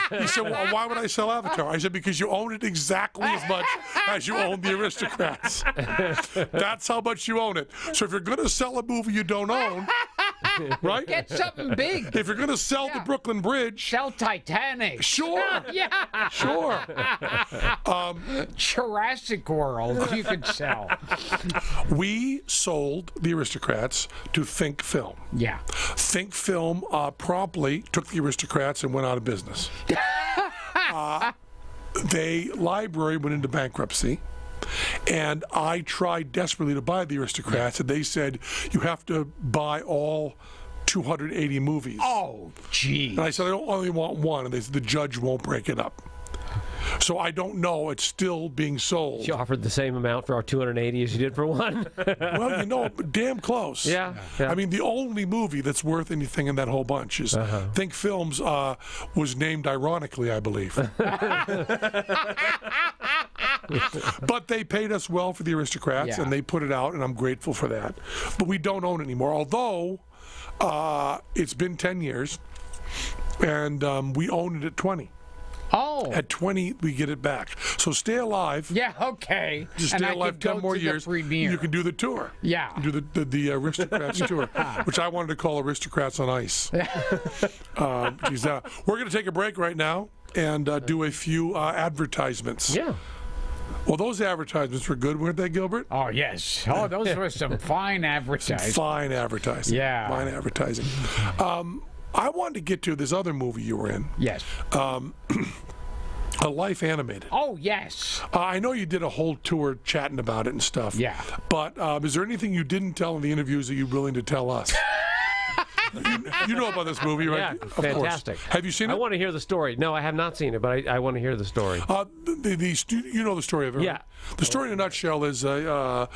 He said, "Well, why would I sell Avatar?" I said, "Because you own it exactly as much as you own the Aristocrats. That's how much you own it. So if you're going to sell a movie you don't own, right? Get something big. If you're going to sell the Brooklyn Bridge, Sell Titanic. sure, Yeah. sure." Jurassic World, you could sell. We sold the Aristocrats to Think Film. Yeah. Think Film promptly took the Aristocrats and went out of business. The library went into bankruptcy, and I tried desperately to buy the Aristocrats, and they said, "You have to buy all 280 movies." Oh, gee. And I said, "I only want one," and they said, "The judge won't break it up." So I don't know. It's still being sold. You offered the same amount for our 280 as you did for one. Well, damn close. Yeah, yeah. I mean, the only movie that's worth anything in that whole bunch is Think Films was named ironically, I believe. But they paid us well for the Aristocrats, Yeah. and they put it out, and I'm grateful for that. But we don't own it anymore, although it's been 10 years, and we own it at 20. Oh. At 20, we get it back. So stay alive. Yeah, okay. Just And stay I alive could go 10 more to the years. premiere. You can do the tour. Yeah. You do the Aristocrats tour, which I wanted to call Aristocrats on Ice. We're going to take a break right now and do a few advertisements. Yeah. Well, those advertisements were good, weren't they, Gilbert? Oh, yes. Oh, those were some fine advertising. Fine advertising. Yeah. Fine advertising. I wanted to get to this other movie you were in, Yes. A Life Animated. Oh, yes. I know you did a whole tour chatting about it and stuff. Yeah. But is there anything you didn't tell in the interviews that you're willing to tell us? you know about this movie, right? Yeah, Of fantastic. course. Have you seen it? I want to hear the story. No, I have not seen it, but I want to hear the story. You know the story of it, right? Yeah. The story in a nutshell is a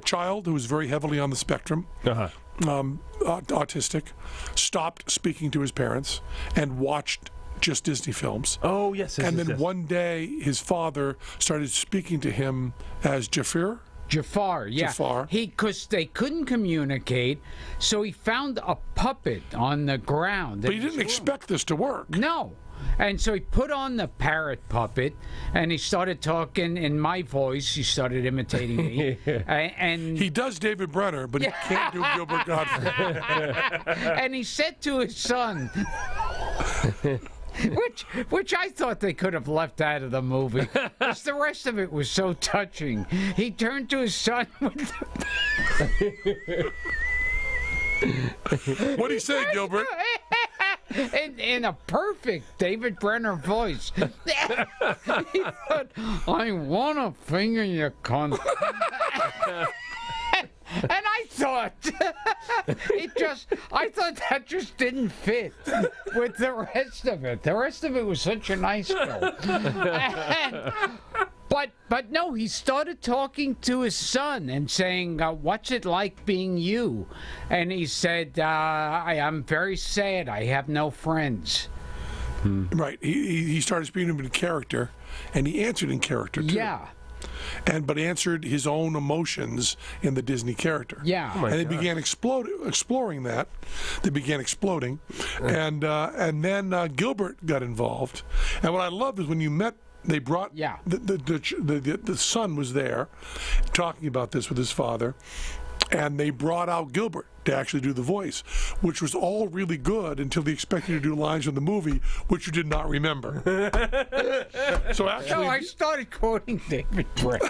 child who was very heavily on the spectrum, autistic, stopped speaking to his parents and watched just Disney films. Oh yes. And then one day, his father started speaking to him as Jafar. Jafar, yeah. Jafar. Because they couldn't communicate, so he found a puppet on the ground. But he didn't expect this to work. No. And so he put on the parrot puppet, and he started talking in my voice. He started imitating me. And He does David Brenner, but he can't do Gilbert Gottfried. and he said to his son, which I thought they could have left out of the movie, because the rest of it was so touching. He turned to his son with What'd he say, Gilbert? in a perfect David Brenner voice. He said, "I want to finger your cunt." I thought I thought that just didn't fit with the rest of it. The rest of it was such a nice film. But no, he started talking to his son and saying, "What's it like being you?" And he said, "I'm very sad. I have no friends." Right. He started speaking to him in character, and he answered in character too. Yeah. But answered his own emotions in the Disney character. Yeah. And they began exploring that. They began exploding, and then Gilbert got involved. And what I loved is when you met. They brought the son was there, talking about this with his father, and they brought out Gilbert to actually do the voice, which was all really good until they expected you to do lines from the movie, which you did not remember. So actually, No, I started quoting David Brent.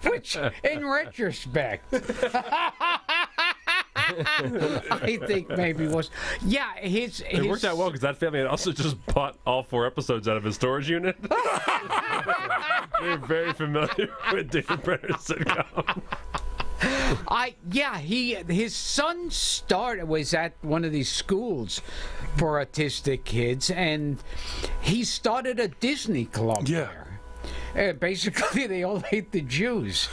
Which, in retrospect, I think maybe was. Yeah, It worked out well because that family had also just bought all 4 episodes out of his storage unit. They're very familiar with David Brenner's sitcom. His son was at one of these schools for autistic kids, and he started a Disney club there. Basically, they all hate the Jews.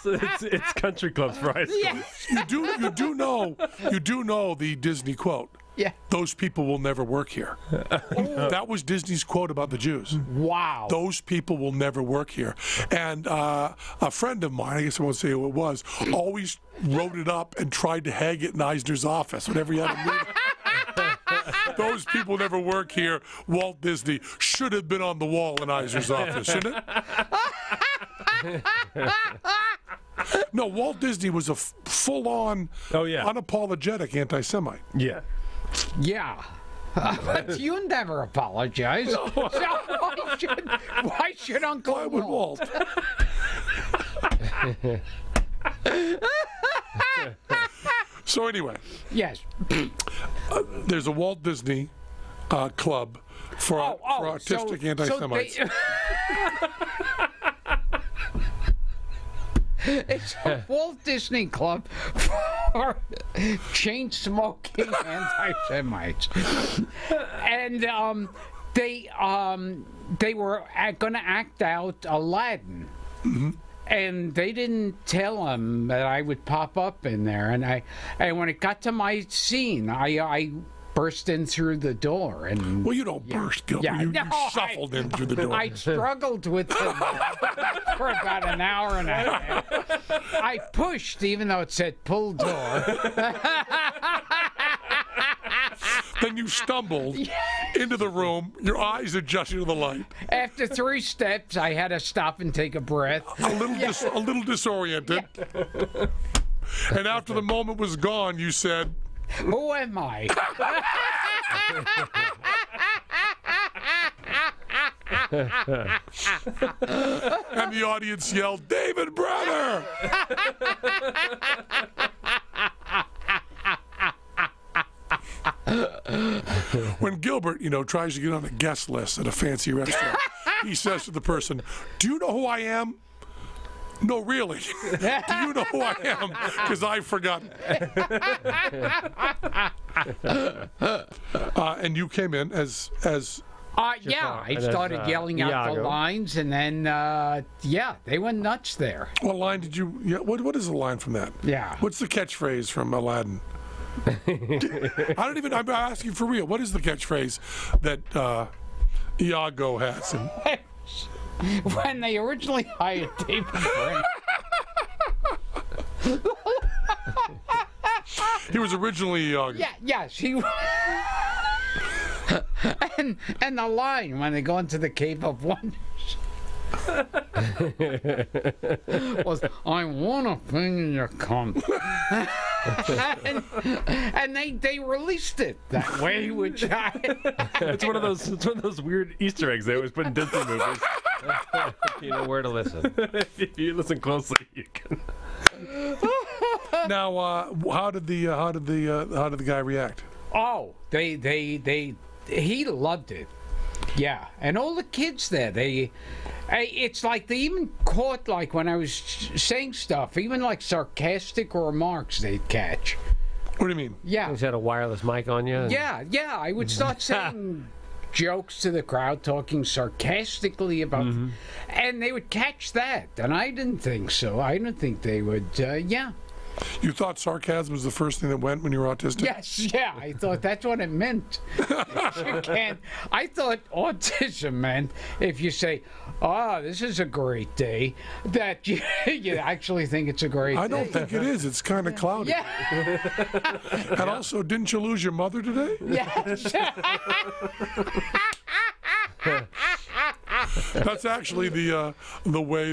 So it's country clubs for high school. you do know the Disney quote. Yeah. Those people will never work here. That was Disney's quote about the Jews. Wow. Those people will never work here. And a friend of mine, I guess I won't say who it was, always wrote it up and tried to hang it in Eisner's office whenever he had a meeting. Those people never work here. Walt Disney should have been on the wall in Eisner's office, shouldn't it? No, Walt Disney was a full-on, unapologetic anti-Semite. Yeah. Yeah. But you never apologize. So why should Uncle Why would Walt? So anyway. Yes. There's a Walt Disney club for autistic anti-Semites. It's a Walt Disney Club for chain-smoking anti-Semites, and they were going to act out Aladdin, and they didn't tell him that I would pop up in there, and when it got to my scene, I burst in through the door, and well, you don't burst, Gilbert. You shuffled in through the door. I struggled with them for about an hour and a half. I pushed, even though it said pull door. Then you stumbled into the room, your eyes adjusting to the light. After 3 steps, I had to stop and take a breath. A little disoriented. And after the moment was gone, you said, "Who am I?" And the audience yelled, "David Brenner!" When Gilbert, tries to get on a guest list at a fancy restaurant, he says to the person, "Do you know who I am?" "No, really." "Do you know who I am?" "Because I've forgotten." And you came in as I started yelling out the lines, and then, they went nuts there. What line did you? Yeah, what is the line from that? Yeah. What's the catchphrase from Aladdin? I'm asking for real. What is the catchphrase that Iago has? When they originally hired David Brent. He was originally Iago. Yes, he was. and the line when they go into the Cave of Wonders was, "I want a thing in your cunt." and they released it that way, which it's one of those weird Easter eggs they always put in Disney movies. You know where to listen. If you listen closely, you can. Now, how did the guy react? Oh, he loved it. Yeah, and all the kids there, it's like they even caught, like, when I was saying stuff, even like sarcastic remarks they'd catch. What do you mean? Yeah. He's had a wireless mic on you. Yeah, I would start saying jokes to the crowd, talking sarcastically about, and they would catch that, and I didn't think so. I didn't think they would, yeah. You thought sarcasm was the first thing that went when you were autistic? Yes, yeah, I thought that's what it meant. You can't. I thought autism meant if you say, "Oh, this is a great day," that you actually think it's a great day. I don't think it is. It's kind of cloudy. Yeah. And also, didn't you lose your mother today? Yes. That's actually the way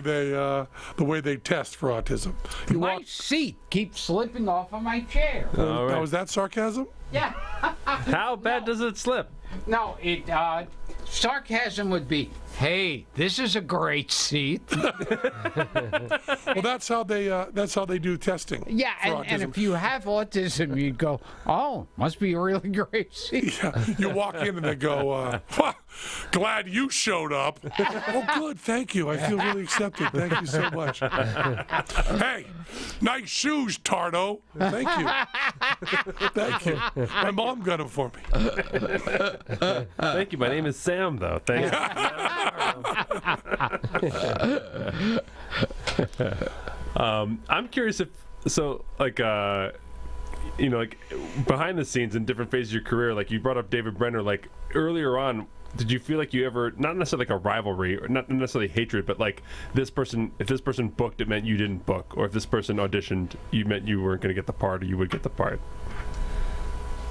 they test for autism. You My walk. seat keeps slipping off of my chair. All right. Now, is that sarcasm? Yeah. How bad does it slip? No, sarcasm would be, "Hey, this is a great seat." Well, that's how they do testing. Yeah, for and autism. if you have autism, you'd go, "Oh, must be a really great seat." Yeah, you walk in and they go, "Glad you showed up." Oh, good, thank you. I feel really accepted. Thank you so much. Hey, nice shoes, Tardo. Thank you. Thank you. My mom got them for me. Thank you. My name is Sam, though. Thank you. I'm curious if like behind the scenes in different phases of your career, like you brought up David Brenner, like earlier on, did you feel like you ever, not necessarily like a rivalry or not necessarily hatred, but like if this person booked, it meant you didn't book, or if this person auditioned, you meant you weren't going to get the part or you would get the part?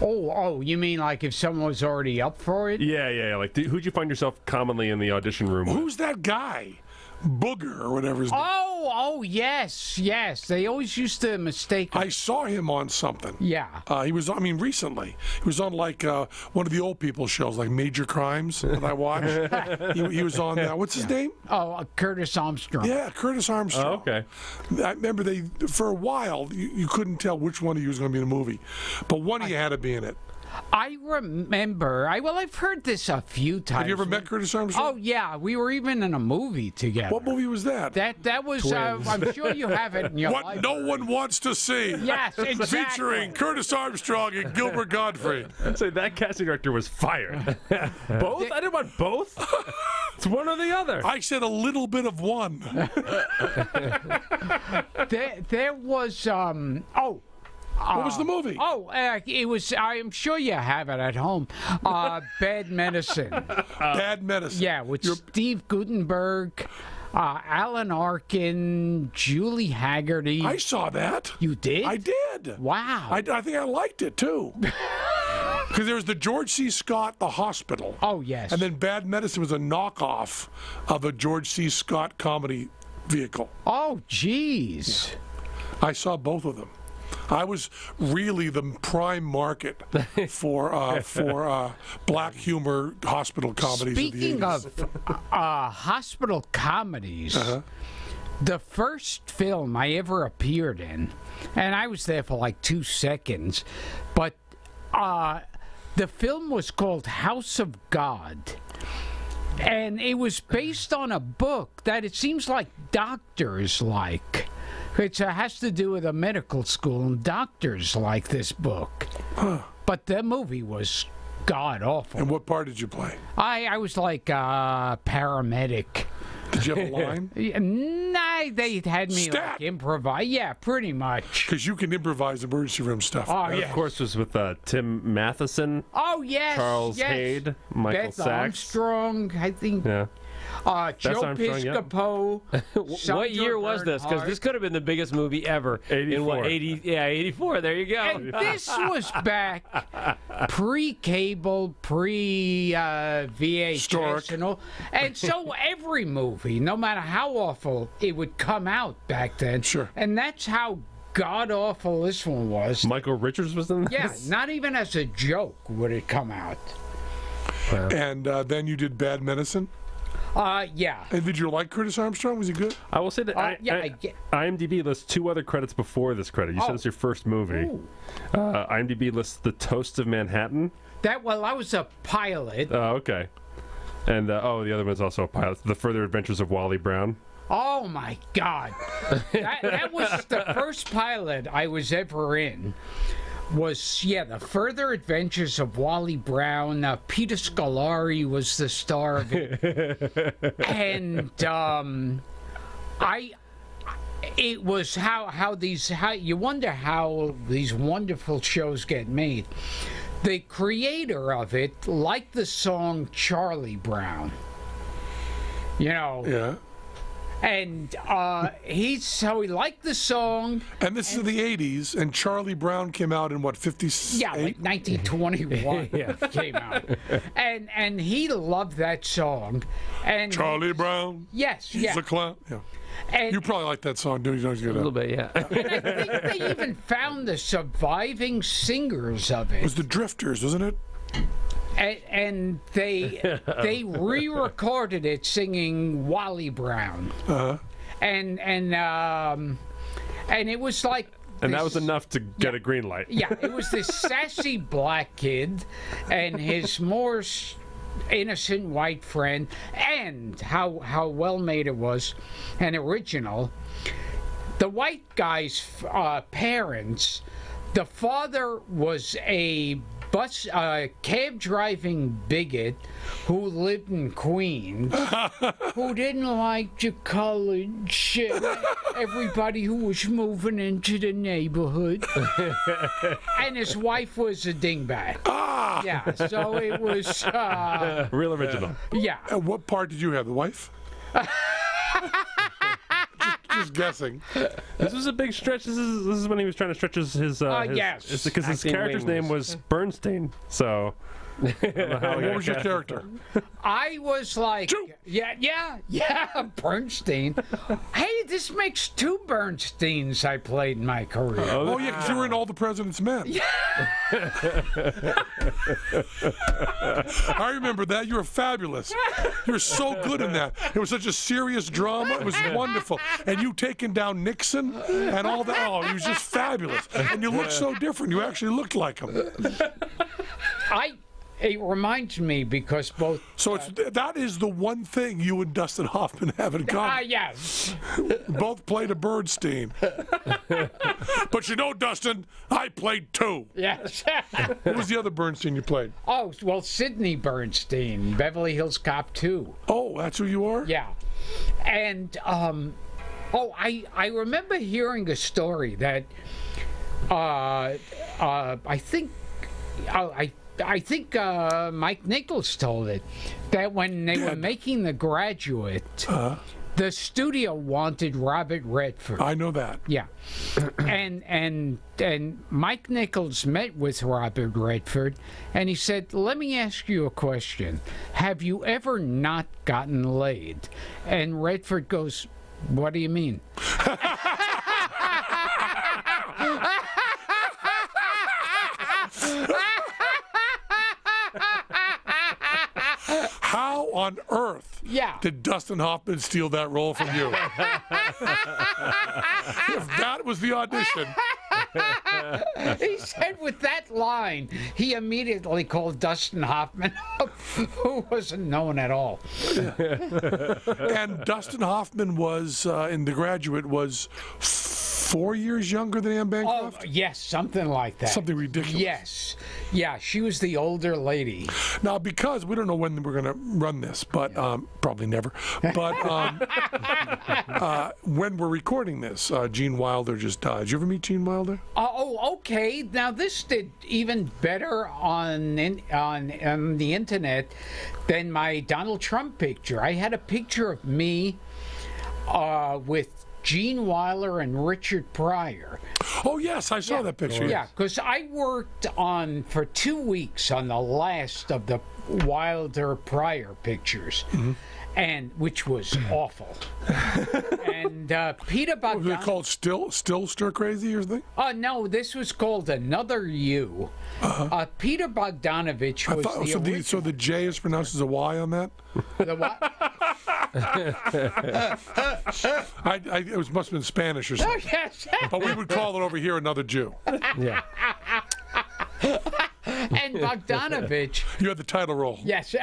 Oh, you mean like if someone was already up for it? Yeah. Like, who'd you find yourself commonly in the audition room with? Who's that guy? Booger or whatever his name. Oh, yes. They always used to mistake. I saw him on something. Yeah. He was, recently. He was on, like, one of the old people shows, like Major Crimes that I watched. he was on that. What's his name? Oh, Curtis Armstrong. Yeah, Curtis Armstrong. Oh, okay. I remember for a while, you couldn't tell which one of you was going to be in the movie. But one of you had to be in it. I remember. I've heard this a few times. Have you ever met Curtis Armstrong? Oh, yeah. We were even in a movie together. What movie was that? That was, I'm sure you have it in your What life. No One Wants to See. Yes, exactly. Featuring Curtis Armstrong and Gilbert Gottfried. So that casting director was fired. Both? I didn't want both. It's one or the other. I said a little bit of one. There was, What was the movie? It was, I'm sure you have it at home, Bad Medicine. Bad Medicine. Yeah, with Steve Guttenberg, Alan Arkin, Julie Haggerty. I saw that. You did? I did. Wow. I think I liked it, too. Because there was the George C. Scott, The Hospital. Oh, yes. And then Bad Medicine was a knockoff of a George C. Scott comedy vehicle. Oh, jeez. I saw both of them. I was really the prime market for black humor hospital comedies. Speaking of the 80s. of hospital comedies, the first film I ever appeared in, and I was there for like 2 seconds, but the film was called House of God. And it was based on a book that it seems like doctors like. It has to do with a medical school, and doctors like this book. But the movie was god awful. And what part did you play? I was like paramedic. Did you have a line? Nah, they had me Stat! like improvise. Yeah, pretty much. Because you can improvise emergency room stuff. Oh, That, yeah. of course, was with Tim Matheson, Oh, yes. Charles yes. Hayde, Michael Beth Sachs. Armstrong, I think. Yeah. Joe Armstrong, yeah. Piscopo. What year was this? Because this could have been the biggest movie ever. 84. In what, 80? Yeah, 84. There you go. And this was back pre-cable, pre-VHS Historic. and all. And so every movie, no matter how awful, it would come out back then. Sure. And that's how god-awful this one was. Michael Richards was in this? Yeah, not even as a joke would it come out. And then you did Bad Medicine? Yeah. And did you like Curtis Armstrong? Was he good? I will say that IMDb lists 2 other credits before this credit. You said it's your first movie. IMDb lists The Toast of Manhattan. That was a pilot. Oh, okay. And the other one's also a pilot. The Further Adventures of Wally Brown. Oh my God. that was the first pilot I was ever in. Was The Further Adventures of Wally Brown. Peter Scolari was the star of it. And it was how you wonder how these wonderful shows get made. The creator of it liked the song Charlie Brown. Yeah. And he liked the song. And this is in the 80s, and Charlie Brown came out in what, 58? Yeah, like 1921 came out. And he loved that song. And Charlie Brown. Yes, He's a clown. Yeah. And, You probably like that song, don't you? A little bit, yeah. and I think they even found the surviving singers of It was it. the Drifters, wasn't it? And they re-recorded it singing Wally Brown. And it was like. And that was enough to get a green light. Yeah, it was this sassy black kid and his more innocent white friend, and how well made it was and original. The white guy's parents, the father was a cab driving bigot who lived in Queens, who didn't like the college, everybody who was moving into the neighborhood, and his wife was a dingbat. Yeah, so it was Real original. yeah. And what part did you have? The wife? just guessing. This was a big stretch. This is when he was trying to stretch his yes. because his Acting character's wings. name was Bernstein. So I don't know how he What got was your cast. character? I was like, Two. yeah, Bernstein. Hey, this makes 2 Bernsteins I played in my career. Oh, yeah, because you were in All the President's Men. I remember that. You were fabulous. You were so good in that. It was such a serious drama. It was wonderful. And you taking down Nixon and all that. Oh, he was just fabulous. And you looked so different. You actually looked like him. It reminds me because both. So that is the one thing you and Dustin Hoffman have in common. Yes. Both played a Bernstein. But you know, Dustin, I played 2. Yes. What was the other Bernstein you played? Oh, well, Sidney Bernstein, Beverly Hills Cop 2. Oh, that's who you are? Yeah. And, I remember hearing a story that, I think Mike Nichols told it, that when they were making The Graduate, the studio wanted Robert Redford. I know that. Yeah. and Mike Nichols met with Robert Redford, and he said, "Let me ask you a question. Have you ever not gotten laid?" And Redford goes, "What do you mean?" How on earth did Dustin Hoffman steal that role from you? If that was the audition. He said with that line, he immediately called Dustin Hoffman up, who wasn't known at all. And Dustin Hoffman was, in The Graduate, was 4 years younger than Anne Oh, Bancroft? yes, something like that. Something ridiculous. Yes. Yeah, she was the older lady. Now, because we don't know when we're going to run this, but probably never. But when we're recording this, Gene Wilder just died. Did you ever meet Gene Wilder? Oh, okay. Now this did even better on the internet than my Donald Trump picture. I had a picture of me with Gene Wilder and Richard Pryor. Oh, yes, I saw that picture. Yeah, because I worked for 2 weeks on the last of the Wilder Pryor pictures. and which was awful. And Peter Was it Bogdanovich. called Still Stir Crazy or something? Oh no, this was called Another You. Peter Bogdanovich I was thought the so. original. So the J is pronounced as a Y on that. The what? It must have been Spanish or something. Yes. But we would call it over here Another Jew. Yeah. And Bogdanovich. You had the title role. Yes.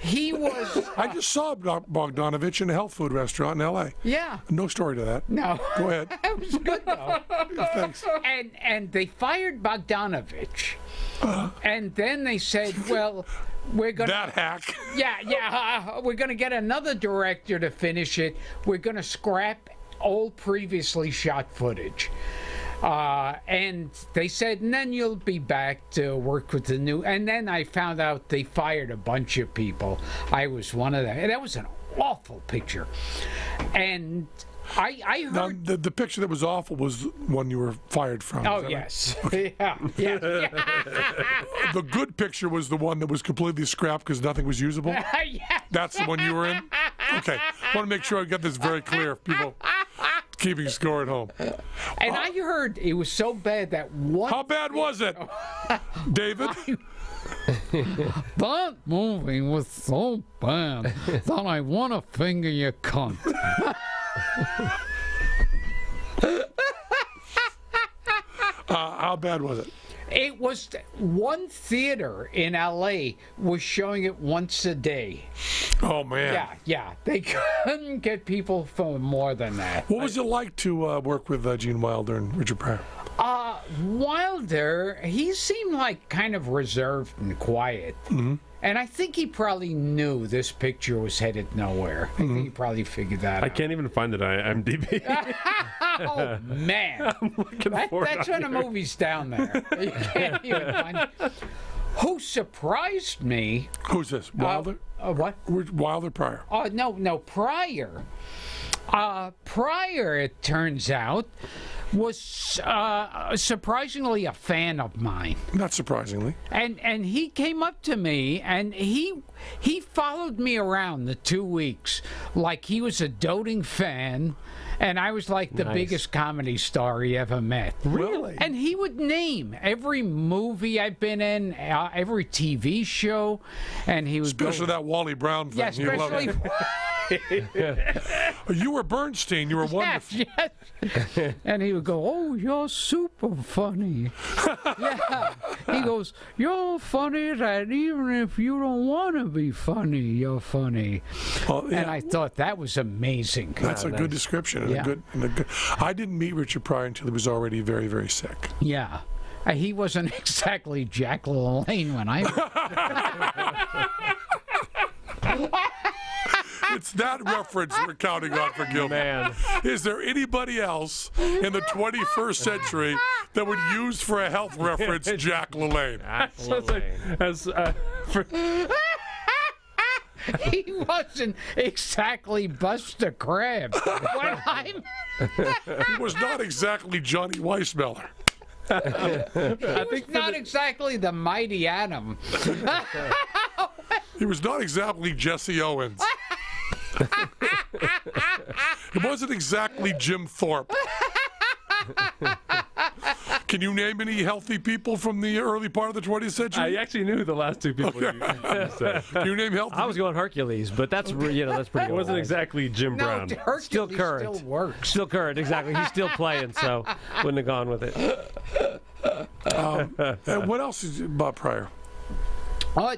He was. I just saw Bogdanovich in a health food restaurant in L.A. Yeah. No story to that. No. Go ahead. It was good though. Thanks. And they fired Bogdanovich. And then they said, well, we're going to. That hack. Yeah. We're going to get another director to finish it. We're going to scrap old previously shot footage. And they said, and then you'll be back to work with the new. And then I found out they fired a bunch of people. I was one of them. And that was an awful picture. And I Now, heard. the picture that was awful was one you were fired from. Oh, is that yes. Yeah. right? The good picture was the one that was completely scrapped because nothing was usable. Yes. That's the one you were in? Okay. I want to make sure I got this very clear. People keeping score at home. And I heard it was so bad that one. How bad was it, David? That movie was so bad that I want to finger your cunt. How bad was it? It was one theater in LA was showing it once a day. Oh, man. Yeah. They couldn't get people for more than that. What was it like to work with Gene Wilder and Richard Pryor? Wilder, he seemed like kind of reserved and quiet. Mm-hmm. And I think he probably knew this picture was headed nowhere. I think he probably figured that I out. can't even find it on IMDb. Oh, man. That's when a movie's down there. You can't even find it. Who surprised me... Who's this? Wilder? What? Wilder Pryor. No, Pryor. Pryor, it turns out, was surprisingly a fan of mine. Not surprisingly. And he came up to me and he followed me around the 2 weeks like he was a doting fan, and I was like the biggest comedy star he ever met. Really? And he would name every movie I've been in, every TV show, and he would Especially that Wally Brown thing. Yeah, You loved especially. it. You were Bernstein. You were wonderful. Yes. And he would go, "Oh, you're super funny." Yeah. He goes, "You're funny that even if you don't want to be funny, you're funny." Well, yeah, And I thought that was amazing. that's a good description. And Yeah. a good. I didn't meet Richard Pryor until he was already very, very sick. Yeah. He wasn't exactly Jack LaLanne when I. It's that reference we're counting on for Gilbert. Man. Is there anybody else in the 21st century that would use for a health reference Jack LaLanne? He wasn't exactly Buster Crabbe. When I'm. He was not exactly Johnny Weissmuller. He was not exactly the Mighty Atom. He was not exactly Jesse Owens. It wasn't exactly Jim Thorpe. Can you name any healthy people from the early part of the 20th century? I actually knew the last two people you said. Can you name healthy? I was going Hercules, but that's that's pretty It wasn't old. exactly Jim No, Brown. Hercules Still current. still works. Still current, exactly. He's still playing, so wouldn't have gone with it. And what else is about Pryor?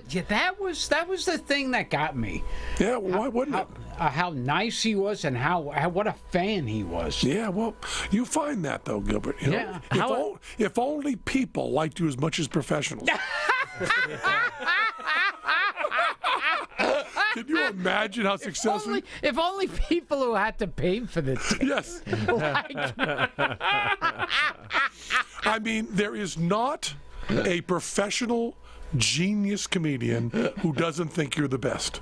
Yeah, that was the thing that got me. Yeah, why wouldn't it? How nice he was, and how what a fan he was. Yeah, well, you find that though, Gilbert. You know? Yeah. If only people liked you as much as professionals. Can you imagine how successful? If only people who had to pay for the ticket. Yes. liked I mean, there is not a professional genius comedian who doesn't think you're the best.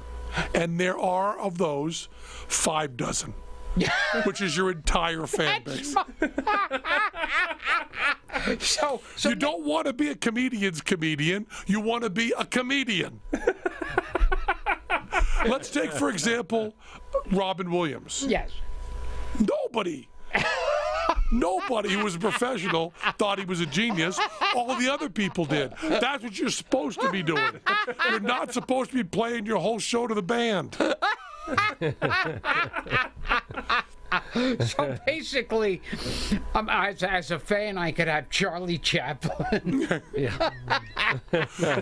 And there are, of those, 5 dozen, which is your entire fan base. So You don't want to be a comedian's comedian. You want to be a comedian. Let's take, for example, Robin Williams. Yes. Nobody who was a professional thought he was a genius. All the other people did. That's what you're supposed to be doing. You're not supposed to be playing your whole show to the band. So basically, as a fan, I could have Charlie Chaplin.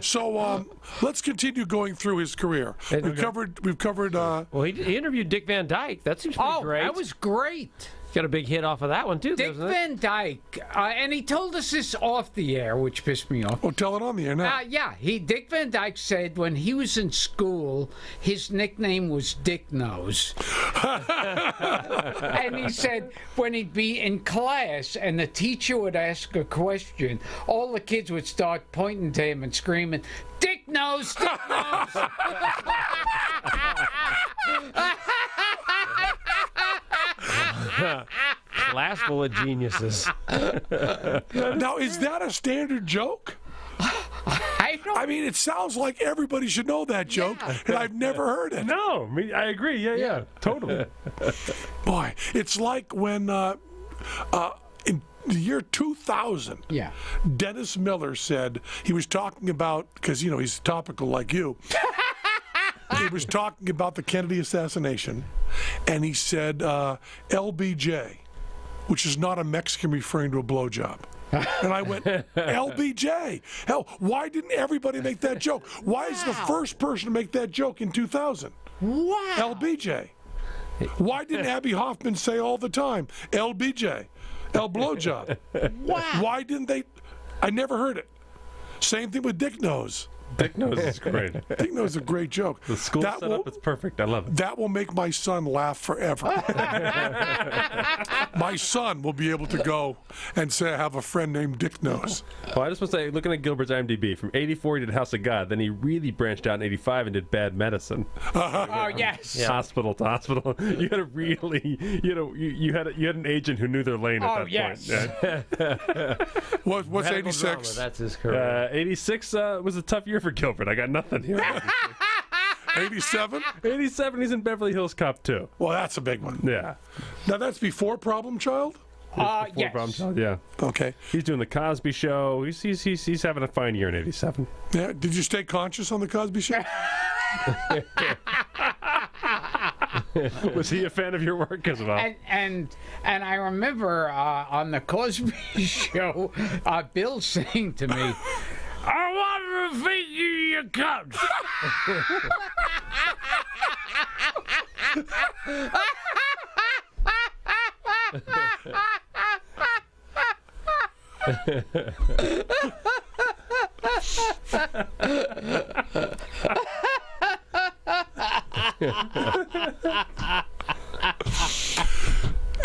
So let's continue going through his career. We've covered. Well, he interviewed Dick Van Dyke. That seems pretty great. That was great. Got a big hit off of that one, too, Dick doesn't it? Van Dyke, and he told us this off the air, which pissed me off. Oh, tell it on the air now. Dick Van Dyke said when he was in school, his nickname was Dick Nose. And he said when he'd be in class and the teacher would ask a question, all the kids would start pointing to him and screaming, Dick Nose, Dick Nose. Class full of geniuses. Now, is that a standard joke? I mean, it sounds like everybody should know that joke, and I've never heard it. No, I agree. Yeah, totally. Boy, it's like when in the year 2000, Dennis Miller said he was talking about, because, he's topical like you, he was talking about the Kennedy assassination, and he said LBJ, which is not a Mexican referring to a blowjob. And I went, LBJ. Hell, why didn't everybody make that joke? Why is the first person to make that joke in 2000? Wow. LBJ. Why didn't Abby Hoffman say all the time, LBJ, El Blowjob? Wow. Why didn't they? I never heard it. Same thing with Dick Nose. Dick Nose is great. Dick Nose is a great joke. The school setup is perfect. I love it. That will make my son laugh forever. My son will be able to go and say, I have a friend named Dick Nose. Well, I just want to say, looking at Gilbert's IMDb, from 84 he did House of God, then he really branched out in 85 and did Bad Medicine. Oh, yes. Hospital to hospital. You had a really, you had an agent who knew their lane at that point. Yeah. What's Medical 86? drama, that's his career. 86 was a tough year for Gilbert. I got nothing here. 87? 87, he's in Beverly Hills Cop 2. Well, that's a big one. Yeah. Now, that's before Problem Child? Yes. Problem Child, yeah. Okay. He's doing the Cosby Show. He's having a fine year in 87. Yeah. Did you stay conscious on the Cosby Show? Was he a fan of your work as well? And I remember on the Cosby Show, Bill saying to me, I want to feed you your cups.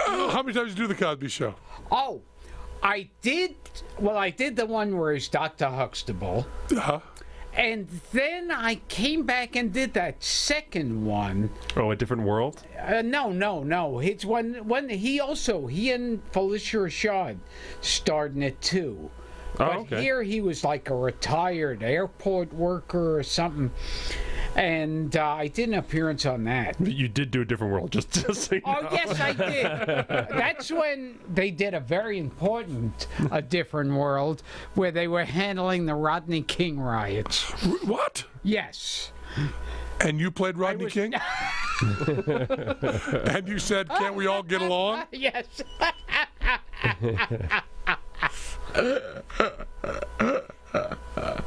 How many times did you do the Cosby Show? Oh, I did the one where he's Dr. Huxtable. Uh-huh. And then I came back and did that second one. Oh, A Different World? No. It's one he and Felicia Rashad starred in it too. But okay. Here he was like a retired airport worker or something. And I did an appearance on that. You did do A Different World, just so you know. Yes, I did. That's when they did a very important A Different World, where they were handling the Rodney King riots. What? Yes. And you played Rodney King? And you said, can't we all get along? Yes. I'm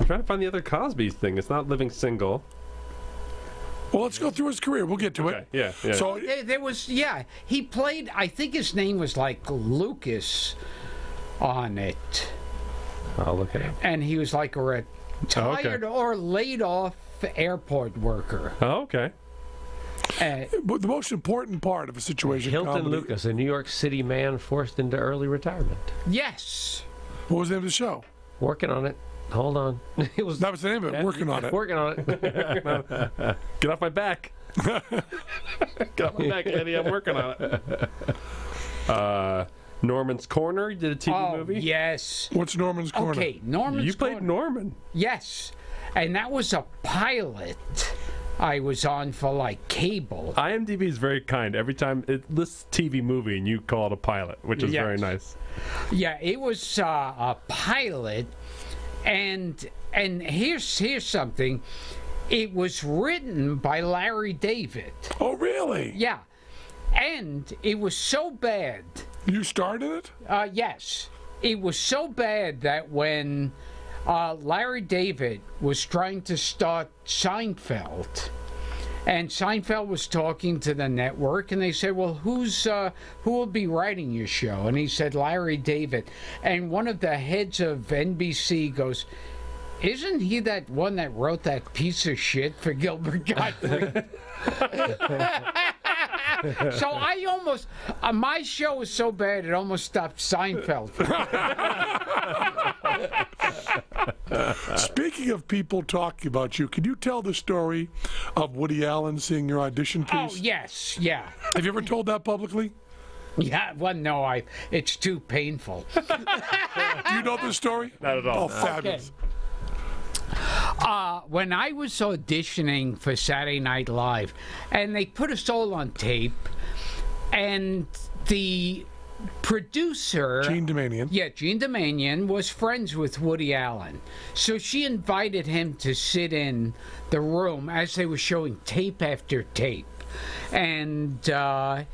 trying to find the other Cosby's thing. It's not Living Single. Well, let's go through his career. We'll get to it. Yeah. So There was, he played, I think his name was like Lucas on it. I'll look at it. And he was like a retired or laid off airport worker. Oh, okay. but the most important part of a situation Hilton comedy, Lucas, a New York City man forced into early retirement. Yes. What was the name of the show? Working on it. Hold on. It was That was the name of it. Working on it. Working on it. Get off my back. Get off my back, Eddie. I'm working on it. Norman's Corner. You did a TV movie? Yes. What's Norman's Corner? Okay, Norman's You played Corner. Norman. Yes. And that was a pilot I was on for like cable. IMDb is very kind. Every time it lists TV movie and you call it a pilot, which is very nice. Yeah, it was a pilot, and here's something. It was written by Larry David. Oh, really? Yeah, and it was so bad. You started it? Yes, it was so bad that when Larry David was trying to start Seinfeld, and Seinfeld was talking to the network, and they said, well, who will be writing your show? And he said, Larry David. And one of the heads of NBC goes, isn't he that one that wrote that piece of shit for Gilbert Gottfried? So I almost, my show was so bad it almost stopped Seinfeld. Speaking of people talking about you, can you tell the story of Woody Allen seeing your audition piece? Oh, yes, yeah. Have you ever told that publicly? Yeah, well, no, it's too painful. Do you know the story? Not at all. Oh, fabulous. When I was auditioning for Saturday Night Live, and they put us all on tape, and the producer... Gene Domanian. Yeah, Gene Domanian was friends with Woody Allen. So she invited him to sit in the room as they were showing tape after tape. And I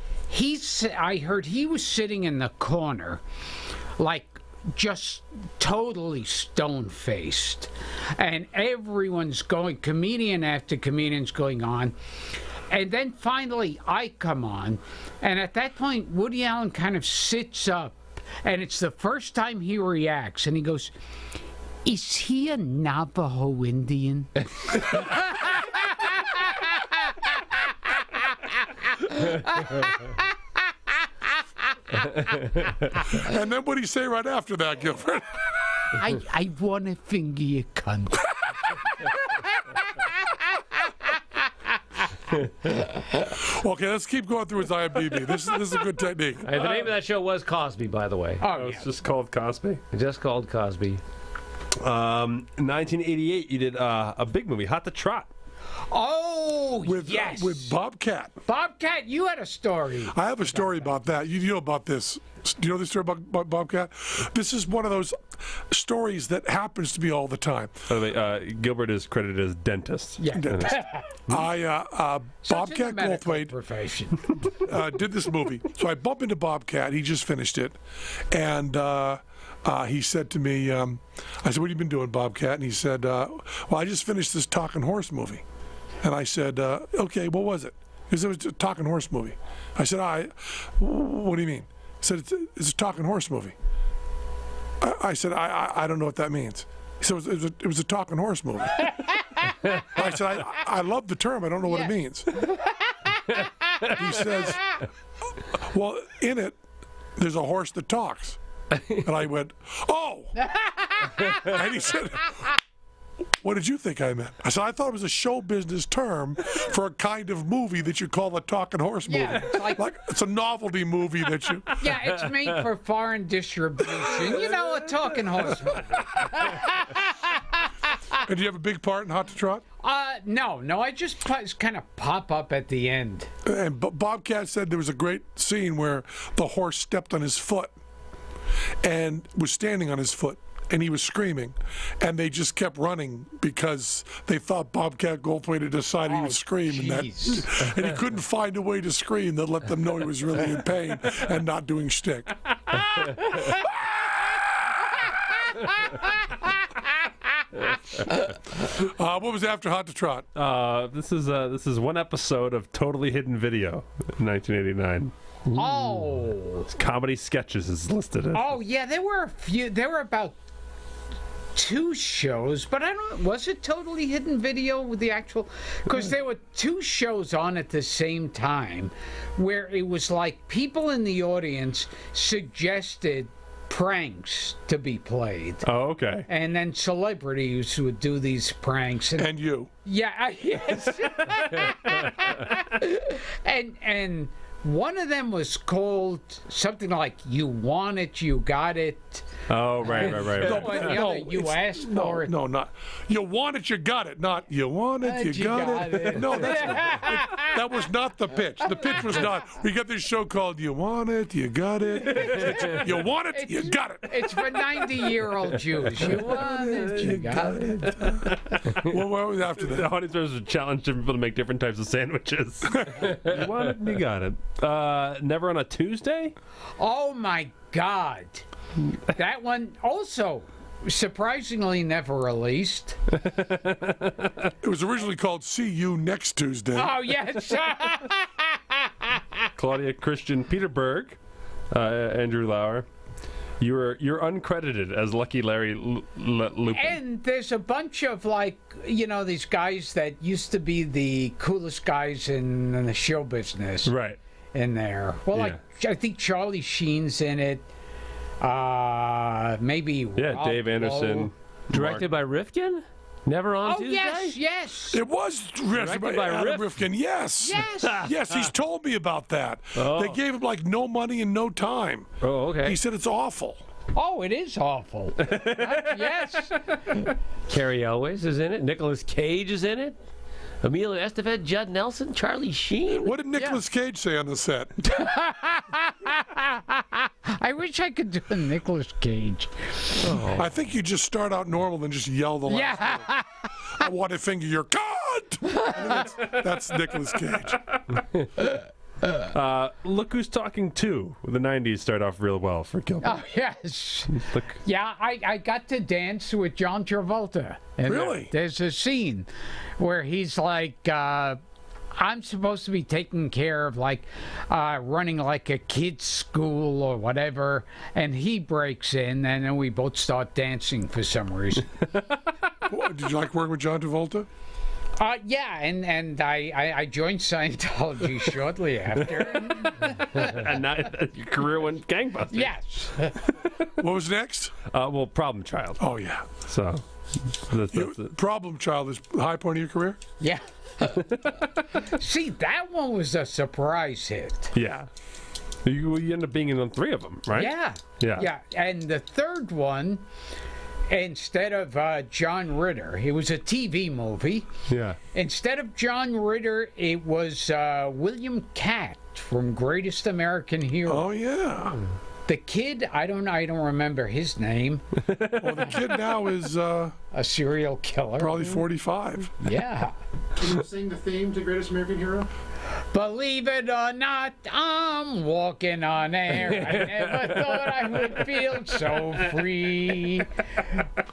heard he was sitting in the corner, like just totally stone-faced. And everyone's going, comedian after comedian's going on. And then finally I come on, and at that point Woody Allen kind of sits up, and it's the first time he reacts, and he goes, is he a Navajo Indian? And then what did he say right after that, Gilbert? I want to finger your cunt. Okay, let's keep going through his IMDb. This is a good technique. The name of that show was Cosby, by the way. Oh, It's just called Cosby. Just called Cosby. 1988, you did a big movie, Hot to Trot. Oh, With, yes. with Bobcat. Bobcat, you had a story. I have a story about that. You know about this. Do you know the story about Bobcat? This is one of those stories that happens to me all the time. By the way, Gilbert is credited as dentist. Yeah. Bobcat Goldthwait profession. did this movie. So I bump into Bobcat. He just finished it. And he said to me, I said, what have you been doing, Bobcat? And he said, well, I just finished this Talking Horse movie. And I said, okay, what was it? He said, it was a Talking Horse movie. I said, what do you mean? He said, it's a Talking Horse movie. I said, I don't know what that means. He said, it was a Talking Horse movie. I said, I love the term. I don't know what it means. He says, well, in it, there's a horse that talks. And I went, oh! And he said, what did you think I meant? I said, I thought it was a show business term for a kind of movie that you call a Talking Horse movie. Yeah, it's like it's a novelty movie that you... Yeah, it's made for foreign distribution. You know, a Talking Horse movie. And do you have a big part in Hot to Trot? No, I just kind of pop up at the end. And Bobcat said there was a great scene where the horse stepped on his foot and was standing on his foot. And he was screaming, and they just kept running because they thought Bobcat Goldthwait had decided he would scream, and he couldn't find a way to scream that let them know he was really in pain and not doing shtick. What was after Hot to Trot? This is one episode of Totally Hidden Video, 1989. Oh. Comedy sketches is listed as. Oh, yeah, there were a few. There were about 2 shows, but I don't. Was it Totally Hidden Video with the actual? Because there were 2 shows on at the same time, where it was like people in the audience suggested pranks to be played. Oh, okay. And then celebrities would do these pranks. And you. Yeah, yes. and one of them was called something like "You Want It, You Got It." Oh, right. You asked for it. No, not. You want it, you got it. Not you want it, you got it. No, that was not the pitch. The pitch was not. We got this show called "You Want It, You Got It." You want it, you got it. It's for 90-year-old Jews. You want it, you got it. Well, what was after that? The audience members would challenge people to make different types of sandwiches. You want it, you got it. Never on a Tuesday? Oh my God. That one also surprisingly never released. It was originally called "See You Next Tuesday." Oh, yes. Claudia Christian Peterberg, Andrew Lauer. You're uncredited as Lucky Larry Lupin. And there's a bunch of, like, these guys that used to be the coolest guys in the show business. Right. In there. Well, Yeah. I think Charlie Sheen's in it. Maybe Rob Dave Anderson. Lowe. Directed by Rifkin? Never on Oh, Tuesday? yes. It was directed by Adam Rifkin. Yes. Yes. Yes, he's told me about that. Oh. They gave him like no money and no time. Oh, okay. He said it's awful. Oh, it is awful. Yes. Carrie Elways is in it. Nicolas Cage is in it. Emilio Estevez, Judd Nelson, Charlie Sheen. What did Nicolas Cage say on the set? I wish I could do a Nicolas Cage. I think you just start out normal and just yell the last Yeah. word. I want to finger your God. That's Nicolas Cage. Look Who's Talking To. The 90s start off real well for Gilbert. Oh, yes. Look. Yeah, I got to dance with John Travolta. And Really? There's a scene where he's like, I'm supposed to be taking care of, like, running like a kid's school or whatever, and he breaks in, and then we both start dancing for some reason. Did you like working with John Travolta? Yeah, and I joined Scientology shortly after. And now your career went gangbusters. Yes. What was next? Well, Problem Child. Oh, yeah. So, that's it. Problem Child is the high point of your career? Yeah. See, that one was a surprise hit. Yeah. You end up being in on 3 of them, right? Yeah. Yeah. Yeah. And the third one, instead of John Ritter, it was a TV movie. Yeah. Instead of John Ritter, it was William Catt from Greatest American Hero. Oh, yeah. The kid, I don't remember his name. Well, the kid now is A serial killer. probably 45. Yeah. Can you sing the theme to Greatest American Hero? Believe it or not, I'm walking on air. I never thought I would feel so free.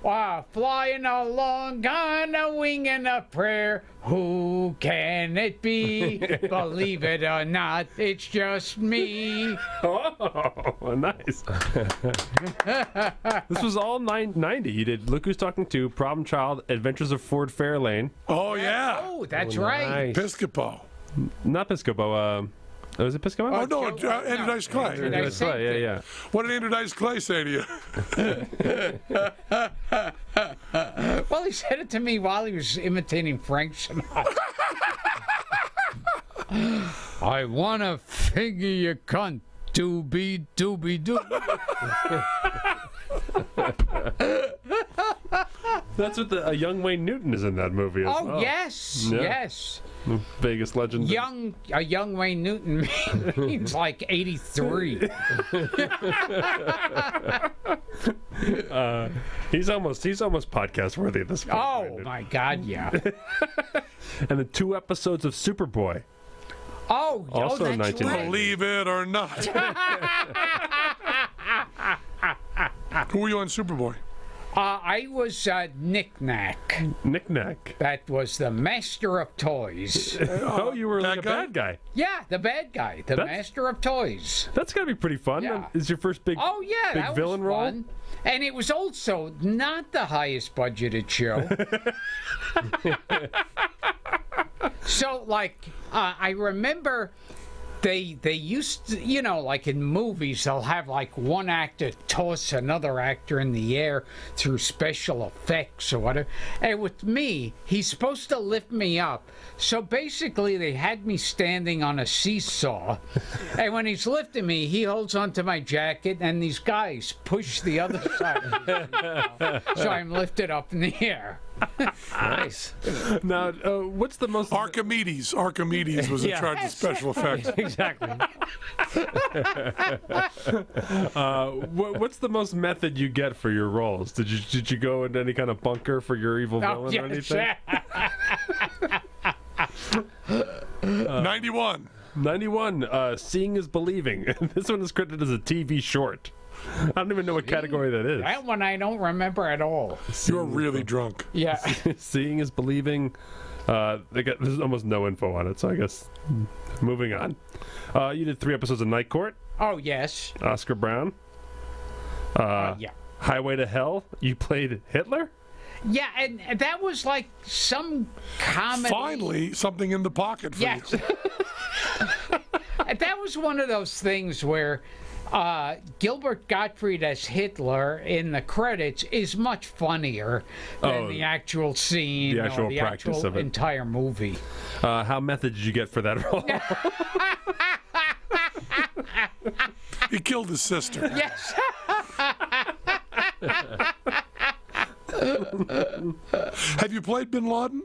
Wow, flying along on a wing and a prayer. Who can it be? Believe it or not, it's just me. Oh, nice. This was all 90. You did Look Who's Talking To, Problem Child, Adventures of Ford Fairlane. Oh, yeah. Oh, that's right. Nice. Piscopo. Not Piscopo. Was it Piscopo? Oh, no, Andrew Dice Clay. Andrew Dice Clay. Yeah. What did Andrew Dice Clay say to you? Well, he said it to me while he was imitating Frank Sinatra. I want to figure your cunt. Doobie doobie doo. That's what a young Wayne Newton is in that movie as Oh well. yes, Yeah. yes. Vegas legend. A young Wayne Newton means like 83. He's almost podcast worthy at this point. Oh my God, yeah. And the 2 episodes of Superboy. that's Also right. 1990. Believe it or not. Who were you on Superboy? I was Knick-Knack. Knick-Knack. That was the master of toys. Oh, you were like a guy? bad guy. Yeah, the bad guy, the That's- master of toys. That's got to be pretty fun. Yeah. Is your first big Oh yeah, big that villain was role? fun. And it was also not the highest budgeted show. So, like, I remember they used to, like in movies, they'll have like one actor toss another actor in the air through special effects or whatever. And with me, he's supposed to lift me up. So basically, they had me standing on a seesaw. And when he's lifting me, he holds onto my jacket, and these guys push the other side of me. So I'm lifted up in the air. Nice. Now, what's the most... Archimedes was in Yeah. charge of special effects. Exactly. What's the most method you get for your roles? Did you go into any kind of bunker for your evil villain or anything? 91. 91. Seeing is believing. This one is credited as a TV short. I don't even know what category that is. That one I don't remember at all. You're really drunk. Yeah. Seeing is believing. There's almost no info on it, so I guess moving on. You did 3 episodes of Night Court. Oh, yes. Oscar Brown. Yeah. Highway to Hell. You played Hitler. Yeah, and that was like some comedy. Finally, something in the pocket for Yes. you. And that was one of those things where Gilbert Gottfried as Hitler in the credits is much funnier than the actual scene the actual or the practice actual of it. entire movie. How method did you get for that role? He killed his sister. Yes. Have you played Bin Laden?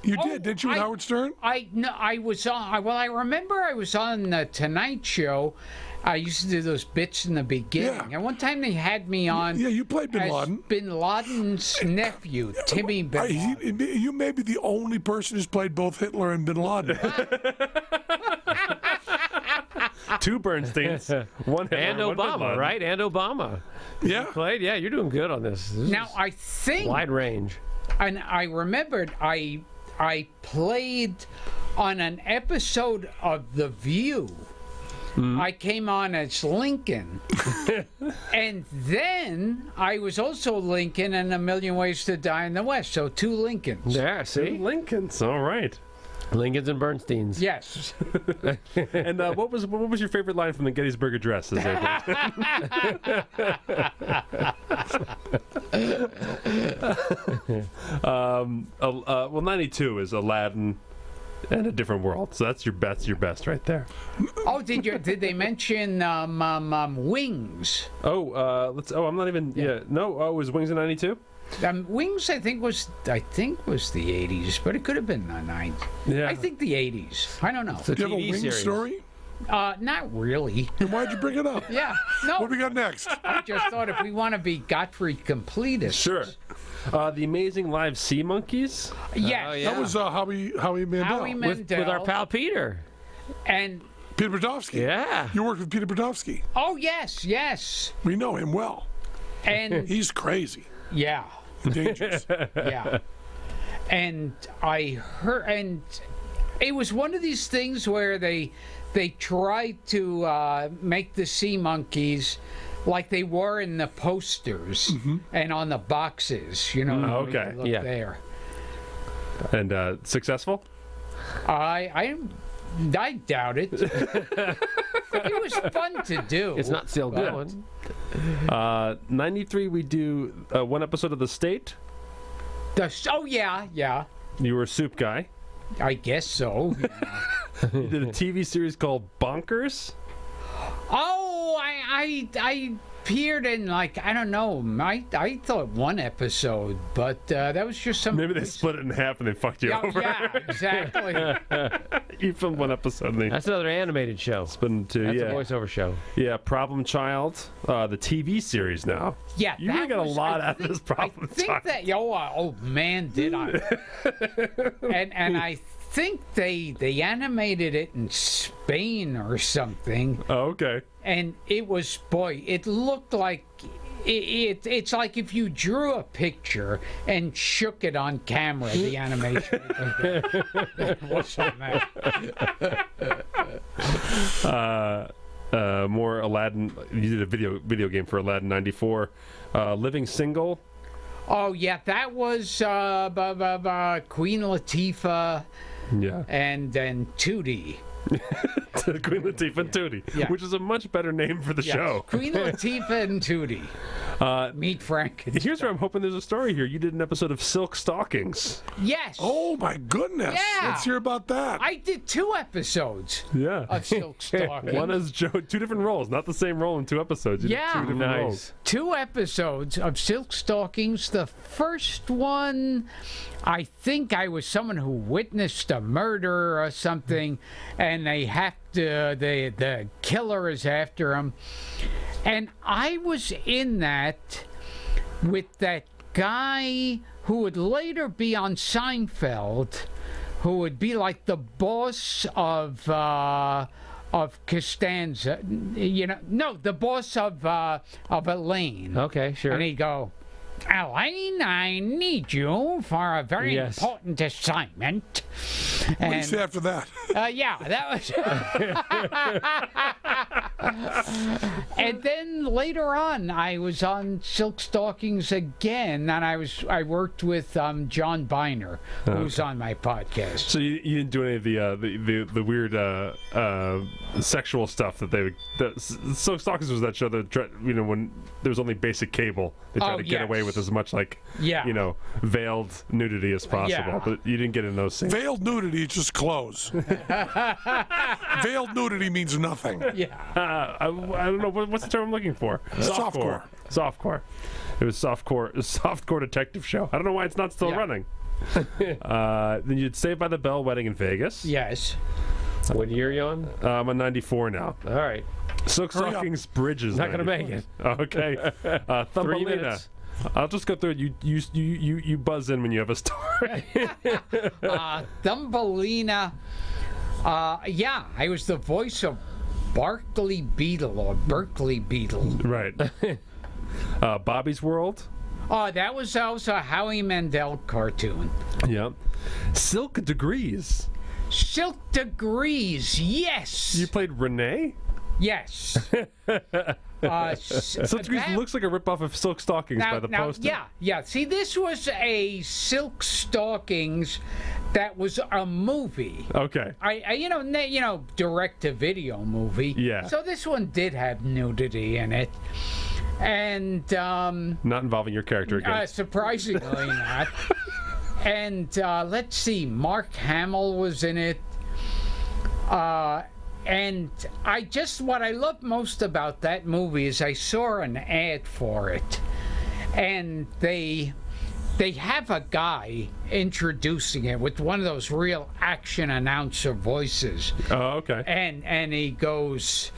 You did, didn't you, with Howard Stern? I was on. Well, I remember I was on the Tonight Show. I used to do those bits in the beginning, Yeah. and one time they had me on. Yeah, you played Bin as Laden. Bin Laden's nephew, Timmy Bin Laden. You may be the only person who's played both Hitler and Bin Laden. 2 Bernsteins. 1 Hitler, And 1 Bin Obama, Laden. right? And Obama. Yeah. Played? Yeah, you're doing good on this. This Now is I think, wide range. and I remembered, I played on an episode of The View. I came on as Lincoln. And then I was also Lincoln in A Million Ways to Die in the West. So 2 Lincolns. Yeah, see? Lincoln's. All right. Lincolns and Bernsteins. Yes. And what was your favorite line from the Gettysburg Address? As well, 92 is Aladdin and A Different World. So that's your best right there. Oh, did they mention Wings? I'm not even. Yeah. No. Oh, was Wings in 92? Wings, I think was the 80s, but it could have been the 90s. Yeah. I think the 80s. I don't know. It's a Do you have a TV Wing series. story? Not really. Then why'd you bring it up? Yeah. No. What do we got next? I just thought if we want to be Gottfried completists. Sure. The Amazing Live Sea Monkeys. Yes. Oh, yeah. That was Howie Mandel. Howie Mandel. With our pal Peter. And Peter Brodowski. Yeah. You worked with Peter Brodowski. oh yes. We know him well. And He's crazy yeah. and dangerous. Yeah. And I heard, and it was one of these things where they tried to make the sea monkeys like they were in the posters and on the boxes, you know. Okay. Look Yeah. there. And successful? I doubt it. It was fun to do. It's not still but- going. 93, we do 1 episode of The State. Oh yeah. You were a soup guy. I guess so. You did a TV series called Bonkers. Oh, I appeared in, like, I don't know, I thought 1 episode, but that was just some. Maybe they split it in half and they fucked you over. Yeah, exactly. You filmed 1 episode and they That's another animated show. split it in 2. That's Yeah. a voiceover show. Yeah, Problem Child, the TV series now. Yeah, You that really got a was- lot I out of this Problem I think Child. that, oh man, did I? and I think they animated it in Spain or something, Oh, okay. and it was, boy, it looked like. It's like if you drew a picture and shook it on camera, the animation. It was on that. More Aladdin. You did a video game for Aladdin 94. Living Single. Oh yeah, that was Queen Latifah Yeah. and then Tootie. to Queen Latifah and Tootie, Yeah. which is a much better name for the Yes. show. Queen Latifah and Tootie. Meet Frankenstein. Here's where I'm hoping there's a story here. You did an episode of Silk Stockings. Yes. Oh my goodness! Yeah. Let's hear about that. I did 2 episodes Yeah. of Silk Stockings. One as Joe, 2 different roles, not the same role in 2 episodes. You did Yeah. 2 different Nice. roles. 2 episodes of Silk Stockings. The first one, I think I was someone who witnessed a murder or something, and they have to, the killer is after him. And I was in that with that guy who would later be on Seinfeld, who would be like the boss of Costanza, the boss of Elaine. Okay, sure. And he'd go, Elaine, I need you for a very Yes. important assignment. What do you And say after that? yeah, that was. And then later on, I was on Silk Stockings again, and I worked with John Biner, who's on my podcast. So you didn't do any of the weird sexual stuff that they would. Silk Stockings was that show that when there was only basic cable, they tried Oh, to get away yes. with as much Yeah. Veiled nudity as possible, Yeah. but you didn't get in those scenes. Veiled nudity is just clothes. Veiled nudity means nothing. Yeah. I don't know what's the term I'm looking for. Softcore. Softcore. It was softcore. A softcore detective show. I don't know why it's not still Yeah. running. Then you'd Saved by the Bell wedding in Vegas. Yes. What year are you on? I'm on 94 now. All right. Silk Hurry up. Stockings Bridges. Not going to 94. make it. Okay. 3 Thumbelina. minutes. I'll just go through it. You buzz in when you have a story. Thumbelina. Yeah, I was the voice of Barkley Beetle or Berkeley Beetle. Right. Bobby's World. Oh, that was also a Howie Mandel cartoon. Yep. Silk Degrees. Silk Degrees, yes. You played Renee? Yes. Silk Degrees that- looks like a ripoff of Silk Stockings by the poster. Yeah. See, this was a Silk Stockings that was a movie. Okay. Direct-to-video movie. Yeah. So this one did have nudity in it. And Not involving your character again. surprisingly not. And let's see, Mark Hamill was in it. And what I love most about that movie is I saw an ad for it. And they have a guy introducing it with one of those real action announcer voices. Oh, okay. And he goes,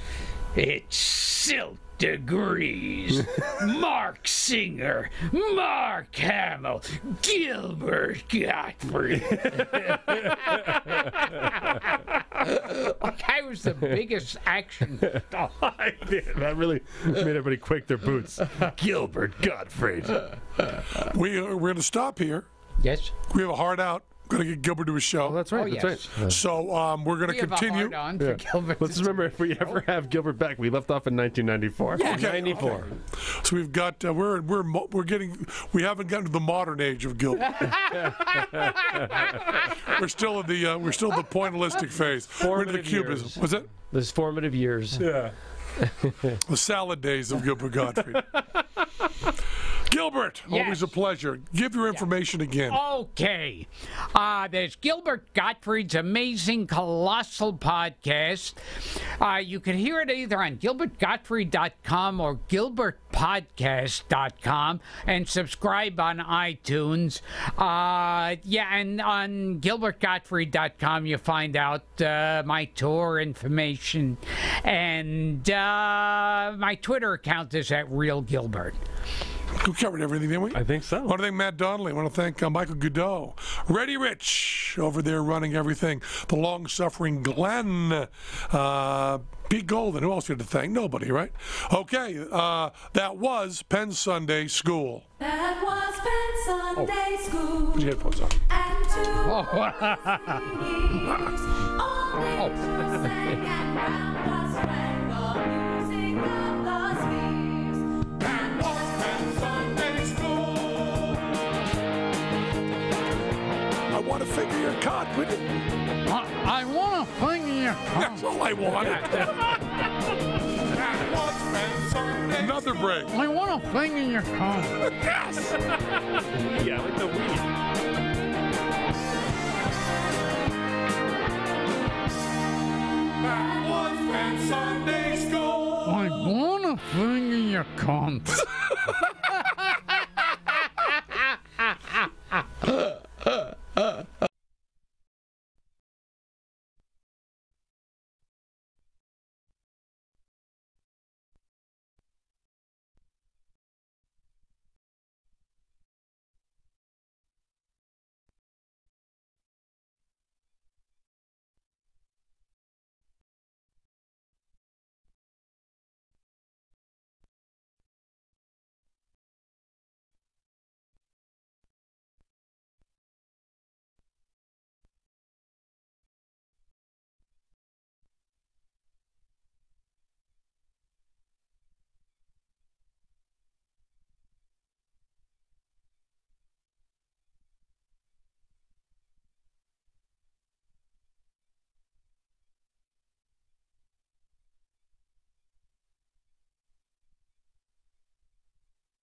it's Silk Degrees, Mark Singer, Mark Hamill, Gilbert Gottfried. I was the biggest action star. That really made everybody quake their boots. Gilbert Gottfried. We're going to stop here. Yes. We have a hard out. Going to get Gilbert to his show. That's right. Oh, that's yes. So we're going to We have a continue. hard on for Gilbert. Let's remember, if we ever have Gilbert back, we left off in 1994. Yeah. Okay, 94. okay. So we've got we haven't gotten to the modern age of Gilbert. we're still in the pointillistic phase. We're in the Formative cubism. years. Was it Those formative years. Yeah. the salad days of Gilbert Gottfried? Gilbert, always Yes. a pleasure. Give your information again. Okay. There's Gilbert Gottfried's amazing, colossal podcast. You can hear it either on gilbertgottfried.com or gilbertpodcast.com and subscribe on iTunes. And on gilbertgottfried.com you find out my tour information. And my Twitter account is @RealGilbert. We covered everything, didn't we? I think so. I want to thank Matt Donnelly. I want to thank Michael Godot. Ready Rich over there running everything. The long-suffering Glenn. Pete Golden. Who else you had to thank? Nobody, right? Okay. That was Penn Sunday School. That was Penn Sunday School. Put your headphones on. And to years, all angels sang and round us rang the music of the spheres. That was Penn Sunday School. I want to figure your cut, would you? I want to figure your That's all I wanted. Another break. I want a thing in your car. Yes. Yeah, like the weed. That was when Sunday school. I want a thing in your cunt.